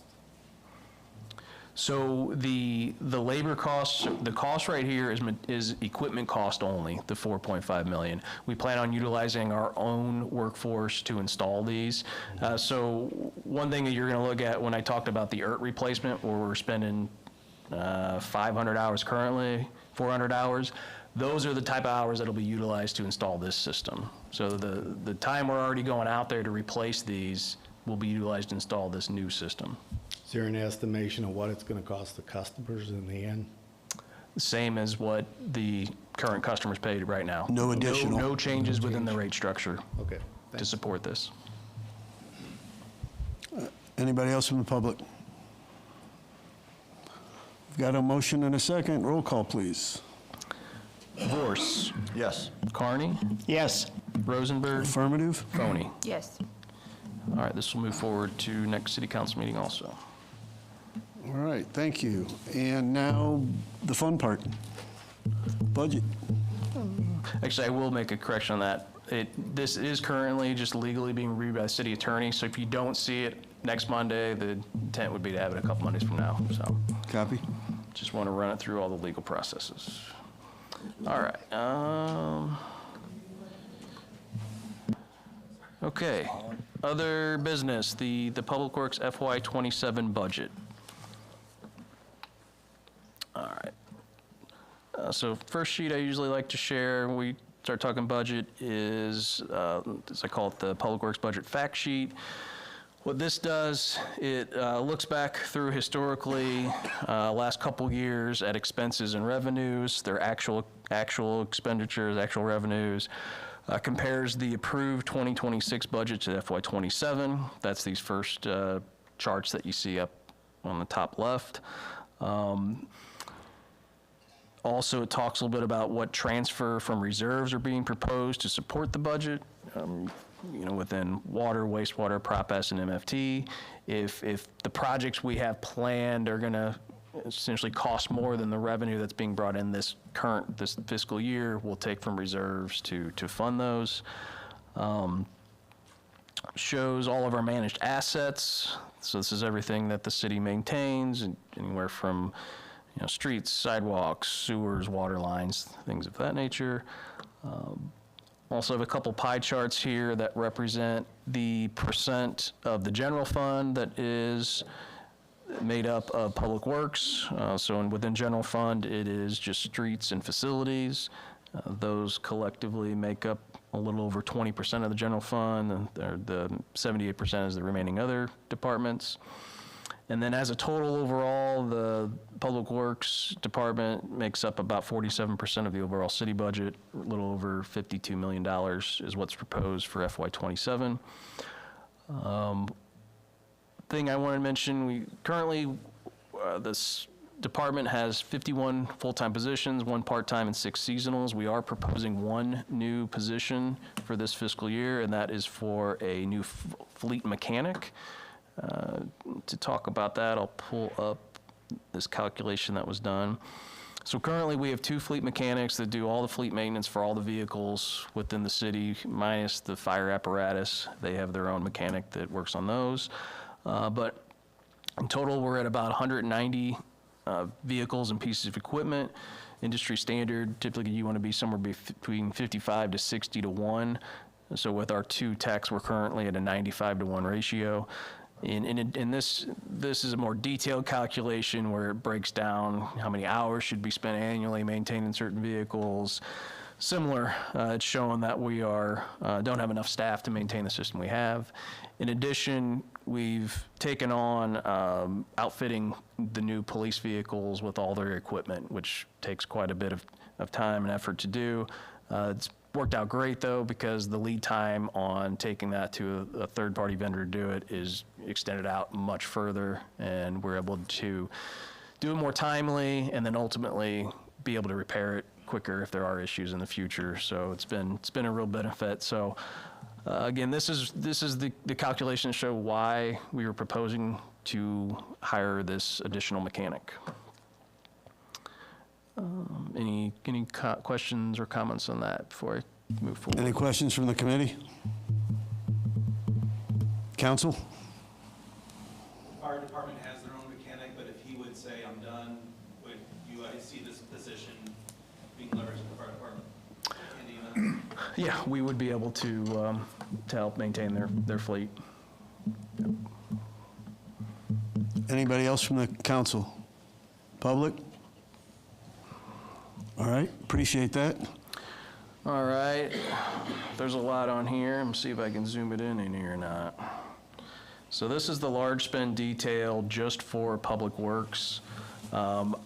So the labor costs, the cost right here is equipment cost only, the 4.5 million. We plan on utilizing our own workforce to install these. So one thing that you're going to look at when I talked about the ERT replacement, where we're spending 500 hours currently, 400 hours, those are the type of hours that'll be utilized to install this system. So the time we're already going out there to replace these will be utilized to install this new system. Is there an estimation of what it's going to cost the customers in the end? Same as what the current customers paid right now. No additional. No changes within the rate structure. Okay. To support this. Anybody else from the public? We've got a motion and a second. Roll call, please. Vorse. Yes. Carney. Yes. Rosenberg. Affirmative. Phony. Yes. All right, this will move forward to next city council meeting also. All right, thank you. And now the fun part. Budget. Actually, I will make a correction on that. This is currently just legally being reviewed by the city attorney, so if you don't see it next Monday, the intent would be to have it a couple Mondays from now, so. Copy. Just want to run it through all the legal processes. All right. Okay, other business, the Public Works FY27 budget. All right. So first sheet I usually like to share when we start talking budget is, as I call it, the Public Works Budget Fact Sheet. What this does, it looks back through historically last couple years at expenses and revenues, their actual expenditures, actual revenues, compares the approved 2026 budget to FY27. That's these first charts that you see up on the top left. Also, it talks a little bit about what transfer from reserves are being proposed to support the budget. Within water, wastewater, Prop S, and MFT. If the projects we have planned are going to essentially cost more than the revenue that's being brought in this fiscal year, we'll take from reserves to fund those. Shows all of our managed assets. So this is everything that the city maintains, anywhere from streets, sidewalks, sewers, water lines, things of that nature. Also have a couple pie charts here that represent the percent of the general fund that is made up of public works. Within general fund, it is just streets and facilities. Those collectively make up a little over 20% of the general fund, and the 78% is the remaining other departments. And then as a total overall, the Public Works Department makes up about 47% of the overall city budget. A little over $52 million is what's proposed for FY27. Thing I want to mention, we currently, this department has 51 full-time positions, 1 part-time and 6 seasonals. We are proposing 1 new position for this fiscal year, and that is for a new fleet mechanic. To talk about that, I'll pull up this calculation that was done. So currently, we have 2 fleet mechanics that do all the fleet maintenance for all the vehicles within the city, minus the fire apparatus. They have their own mechanic that works on those. But in total, we're at about 190 vehicles and pieces of equipment. Industry standard, typically you want to be somewhere between 55 to 60 to 1. So with our 2 techs, we're currently at a 95 to 1 ratio. And this is a more detailed calculation where it breaks down how many hours should be spent annually maintaining certain vehicles. Similar, it's showing that we don't have enough staff to maintain the system we have. In addition, we've taken on outfitting the new police vehicles with all their equipment, which takes quite a bit of time and effort to do. It's worked out great, though, because the lead time on taking that to a third-party vendor to do it is extended out much further, and we're able to do it more timely and then ultimately be able to repair it quicker if there are issues in the future. So it's been a real benefit. So again, this is the calculation to show why we were proposing to hire this additional mechanic. Any questions or comments on that before I move forward? Any questions from the committee? Council? Fire department has their own mechanic, but if he would say, I'm done, would you guys see this position being leveraged in the fire department? Indiana? Yeah, we would be able to help maintain their fleet. Anybody else from the council? Public? All right, appreciate that. All right, there's a lot on here. Let me see if I can zoom it in here or not. So this is the large spend detail just for Public Works. I'm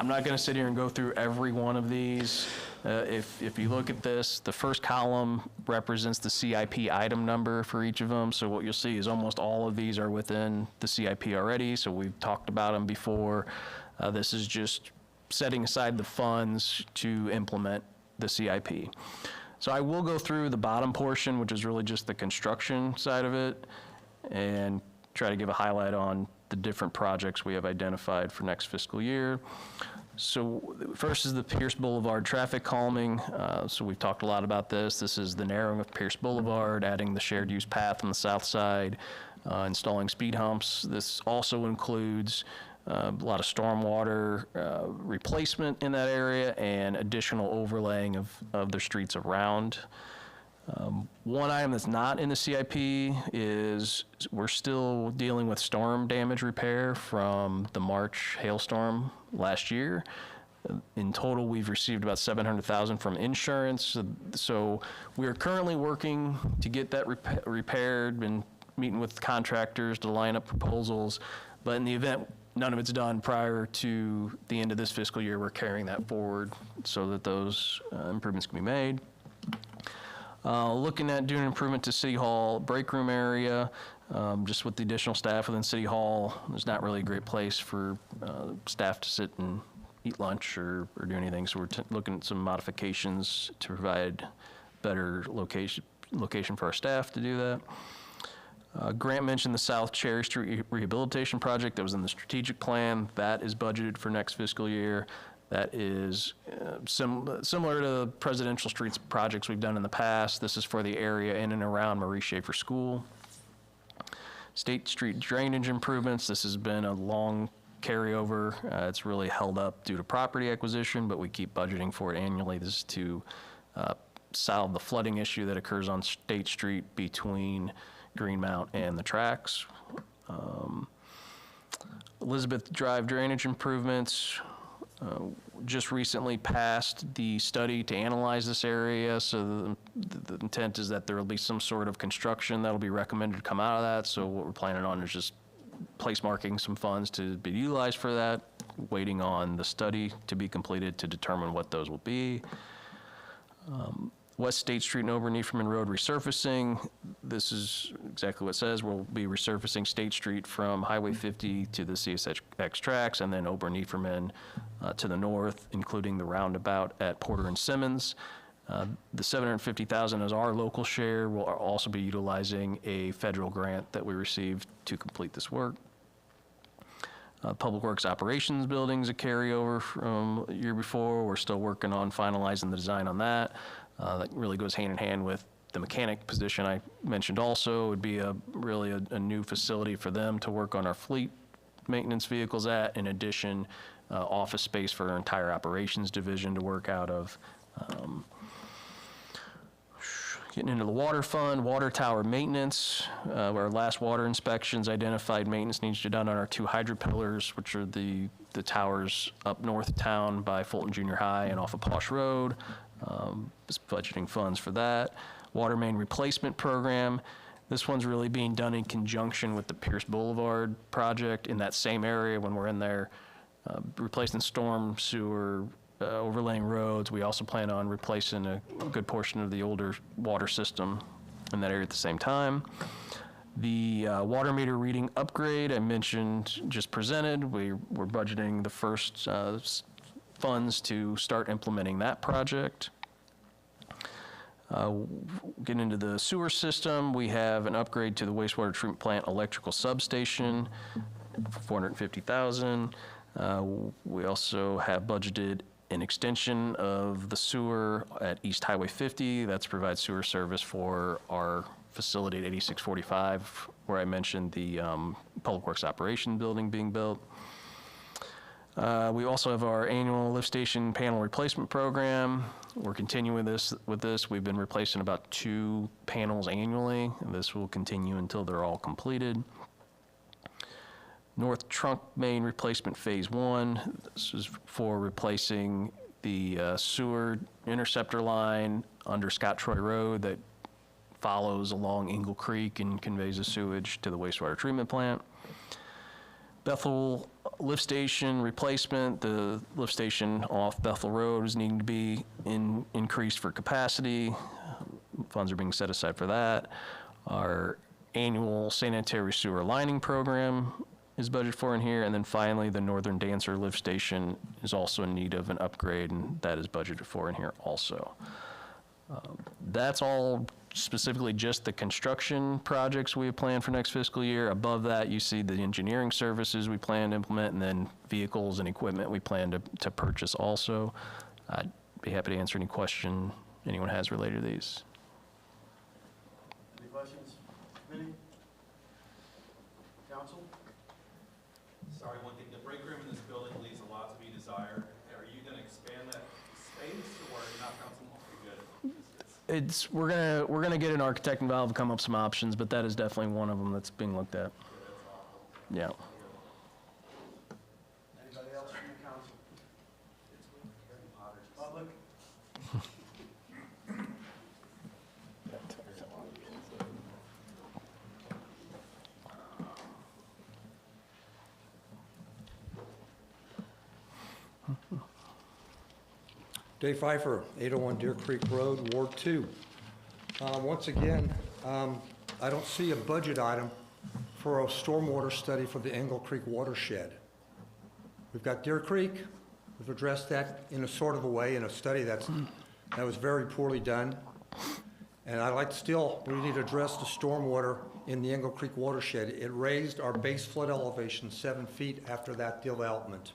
not going to sit here and go through every one of these. If you look at this, the first column represents the CIP item number for each of them. So what you'll see is almost all of these are within the CIP already. So we've talked about them before. This is just setting aside the funds to implement the CIP. So I will go through the bottom portion, which is really just the construction side of it, and try to give a highlight on the different projects we have identified for next fiscal year. So first is the Pierce Boulevard traffic calming. So we've talked a lot about this. This is the narrowing of Pierce Boulevard, adding the shared use path on the south side, installing speed humps. This also includes a lot of stormwater replacement in that area and additional overlaying of the streets around. One item that's not in the CIP is we're still dealing with storm damage repair from the March hailstorm last year. In total, we've received about $700,000 from insurance. So we are currently working to get that repaired and meeting with contractors to line up proposals. But in the event none of it's done prior to the end of this fiscal year, we're carrying that forward so that those improvements can be made. Looking at doing an improvement to City Hall break room area, just with the additional staff within City Hall, there's not really a great place for staff to sit and eat lunch or do anything. So we're looking at some modifications to provide better location for our staff to do that. Grant mentioned the South Cherry Street Rehabilitation Project that was in the strategic plan. That is budgeted for next fiscal year. That is similar to the presidential streets projects we've done in the past. This is for the area in and around Marie Schaefer School. State Street drainage improvements. This has been a long carryover. It's really held up due to property acquisition, but we keep budgeting for it annually. This is to solve the flooding issue that occurs on State Street between Greenmount and the tracks. Elizabeth Drive drainage improvements. Just recently passed the study to analyze this area, so the intent is that there will be some sort of construction that will be recommended to come out of that. So what we're planning on is just place marking some funds to be utilized for that, waiting on the study to be completed to determine what those will be. West State Street and over Neiferman Road resurfacing. This is exactly what it says. We'll be resurfacing State Street from Highway 50 to the CSX tracks, and then Ober-Neiferman to the north, including the roundabout at Porter and Simmons. The $750,000 is our local share. We'll also be utilizing a federal grant that we received to complete this work. Public Works Operations Building's a carryover from the year before. We're still working on finalizing the design on that. That really goes hand in hand with the mechanic position I mentioned also. It would be really a new facility for them to work on our fleet maintenance vehicles at. In addition, office space for our entire operations division to work out of. Getting into the water fund, water tower maintenance. Our last water inspections identified maintenance needs to be done on our 2 hydrant pillars, which are the towers up north of town by Fulton Junior High and off of Posh Road. Just budgeting funds for that. Water main replacement program. This one's really being done in conjunction with the Pierce Boulevard project in that same area when we're in there replacing storm sewer, overlaying roads. We also plan on replacing a good portion of the older water system in that area at the same time. The water meter reading upgrade I mentioned just presented. We're budgeting the first funds to start implementing that project. Getting into the sewer system, we have an upgrade to the wastewater treatment plant electrical substation for $450,000. We also have budgeted an extension of the sewer at East Highway 50. That's provide sewer service for our facility at 8645, where I mentioned the Public Works Operation Building being built. We also have our annual lift station panel replacement program. We're continuing with this. We've been replacing about 2 panels annually, and this will continue until they're all completed. North Trunk Main Replacement Phase 1. This is for replacing the sewer interceptor line under Scott Troy Road that follows along Ingle Creek and conveys the sewage to the wastewater treatment plant. Bethel lift station replacement. The lift station off Bethel Road is needing to be increased for capacity. Funds are being set aside for that. Our annual sanitary sewer lining program is budgeted for in here. And then finally, the Northern Dancer lift station is also in need of an upgrade, and that is budgeted for in here also. That's all specifically just the construction projects we have planned for next fiscal year. Above that, you see the engineering services we plan to implement, and then vehicles and equipment we plan to purchase also. I'd be happy to answer any question anyone has related to these. Any questions? Committee? Council? Sorry, one thing, the break room in this building leaves a lot to be desired. Are you gonna expand that space, or are you not, Councilman? You're good? We're gonna get an architect involved, come up some options, but that is definitely one of them that's being looked at. Yeah. Anybody else from the council? Public? Dave Pfeiffer, 801 Deer Creek Road, Ward 2. Once again, I don't see a budget item for a stormwater study for the Engle Creek watershed. We've got Deer Creek. We've addressed that in a sort of a way in a study that was very poorly done. And I'd like we need to address the stormwater in the Engle Creek watershed. It raised our base flood elevation 7 feet after that development,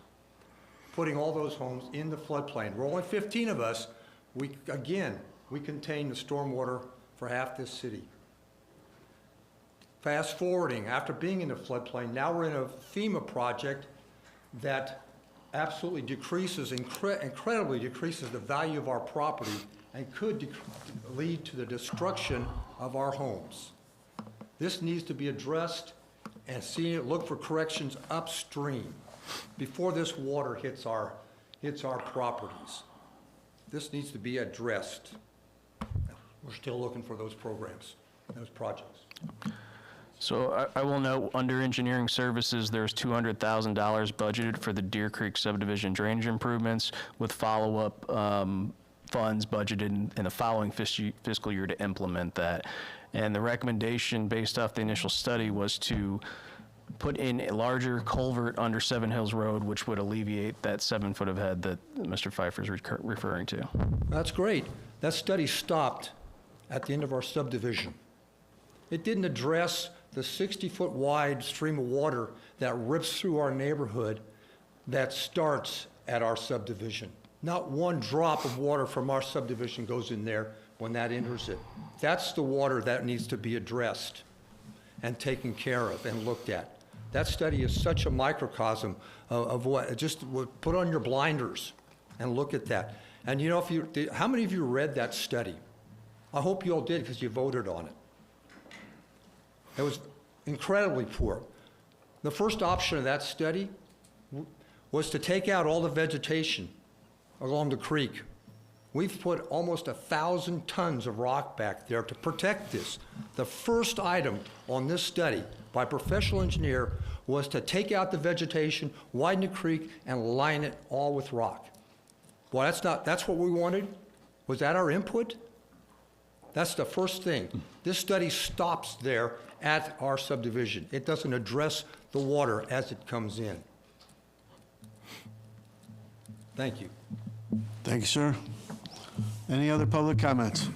putting all those homes in the floodplain. We're only 15 of us. We contain the stormwater for half this city. Fast forwarding, after being in the floodplain, now we're in a FEMA project that absolutely incredibly decreases the value of our property and could lead to the destruction of our homes. This needs to be addressed and look for corrections upstream before this water hits our properties. This needs to be addressed. We're still looking for those programs, those projects. So I will note, under engineering services, there's $200,000 budgeted for the Deer Creek subdivision drainage improvements, with follow-up funds budgeted in the following fiscal year to implement that. And the recommendation based off the initial study was to put in a larger culvert under Seven Hills Road, which would alleviate that 7 foot of head that Mr. Pfeiffer is referring to. That's great. That study stopped at the end of our subdivision. It didn't address the 60-foot wide stream of water that rips through our neighborhood that starts at our subdivision. Not one drop of water from our subdivision goes in there when that enters it. That's the water that needs to be addressed and taken care of and looked at. That study is such a microcosm of what, just put on your blinders and look at that. And you know, how many of you read that study? I hope you all did because you voted on it. It was incredibly poor. The first option of that study was to take out all the vegetation along the creek. We've put almost 1,000 tons of rock back there to protect this. The first item on this study by a professional engineer was to take out the vegetation, widen the creek, and line it all with rock. Well, that's what we wanted? Was that our input? That's the first thing. This study stops there at our subdivision. It doesn't address the water as it comes in. Thank you. Thank you, sir. Any other public comments?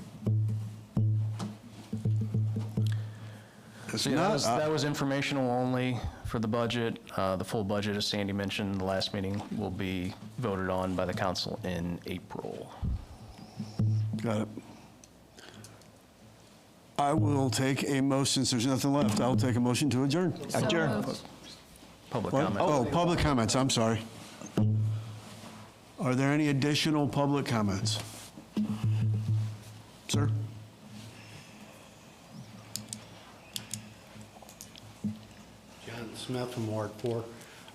So yeah, that was informational only for the budget. The full budget, as Sandy mentioned in the last meeting, will be voted on by the council in April. Got it. I will take a motion, since there's nothing left, I'll take a motion to adjourn. Adjourn. Public What? comment. Oh, public comments, I'm sorry. Are there any additional public comments? Sir? John Smith from Ward 4.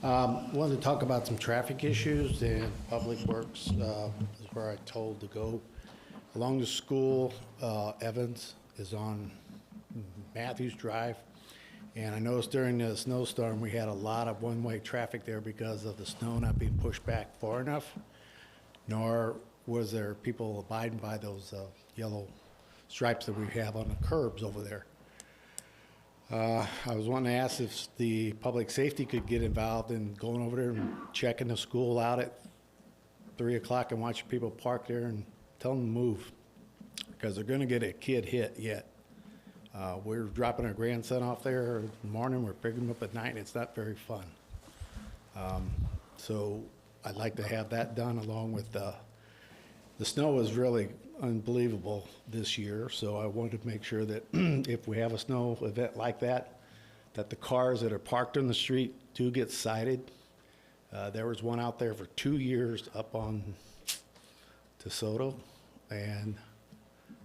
Wanted to talk about some traffic issues, and Public Works is where I told to go. Along the school, Evans is on Matthews Drive, and I noticed during the snowstorm, we had a lot of one-way traffic there because of the snow not being pushed back far enough, nor was there people abiding by those yellow stripes that we have on the curbs over there. I was wanting to ask if the public safety could get involved in going over there and checking the school out at 3 o'clock and watching people park there and tell them to move, because they're going to get a kid hit yet. We're dropping our grandson off there in the morning, we're picking him up at night, and it's not very fun. So I'd like to have that done along with the snow was really unbelievable this year, so I wanted to make sure that if we have a snow event like that, that the cars that are parked on the street do get cited. There was one out there for 2 years up on DeSoto and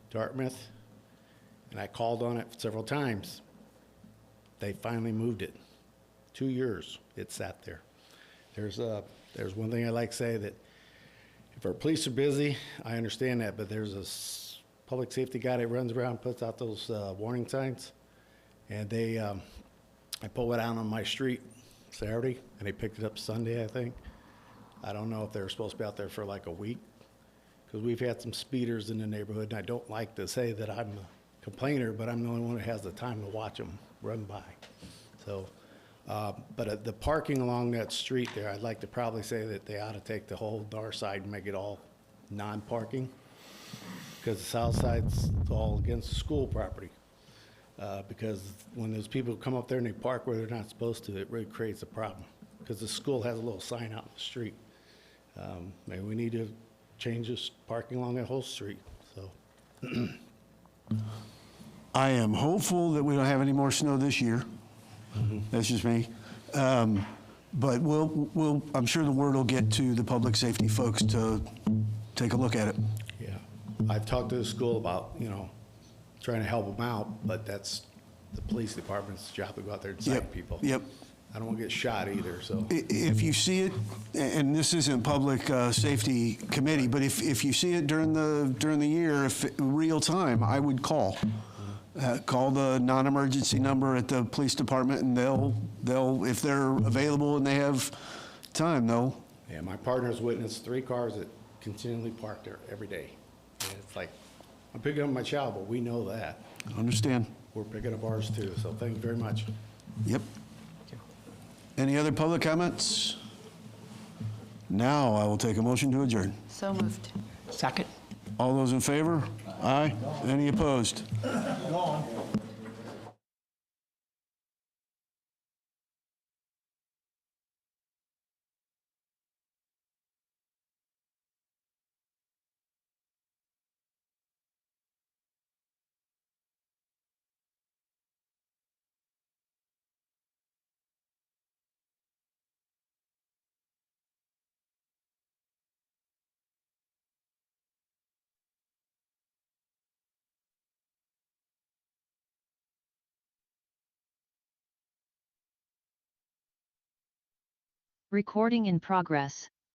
Dartmouth, and I called on it several times. They finally moved it. 2 years it sat there. There's one thing I like to say, that if our police are busy, I understand that, but there's a public safety guy that runs around and puts out those warning signs, and I pulled it out on my street Saturday, and they picked it up Sunday, I think. I don't know if they were supposed to be out there for like a week, because we've had some speeders in the neighborhood, and I don't like to say that I'm a complainer, but I'm the only one that has the time to watch them run by. So, but the parking along that street there, I'd like to probably say that they ought to take the whole north side and make it all non-parking, because the south side's all against the school property. Because when those people come up there and they park where they're not supposed to, it really creates a problem, because the school has a little sign out in the street. Maybe we need to change this parking along that whole street, so. I am hopeful that we don't have any more snow this year. That's just me. But I'm sure the word will get to the public safety folks to take a look at it. Yeah, I've talked to the school about, trying to help them out, but that's the police department's job to go out there and cite people. Yep. I don't want to get shot either, so. If you see it, and this isn't public safety committee, but if you see it during the year, if real time, I would call. Call the non-emergency number at the police department, and they'll if they're available and they have time, they'll. Yeah, my partner's witnessed 3 cars that continually park there every day. And it's like, I'm picking up my child, but we know that. Understand. We're picking up ours too, so thank you very much. Yep. Any other public comments? Now I will take a motion to adjourn. So moved. Second? All those in favor? Aye. Any opposed? Recording in progress.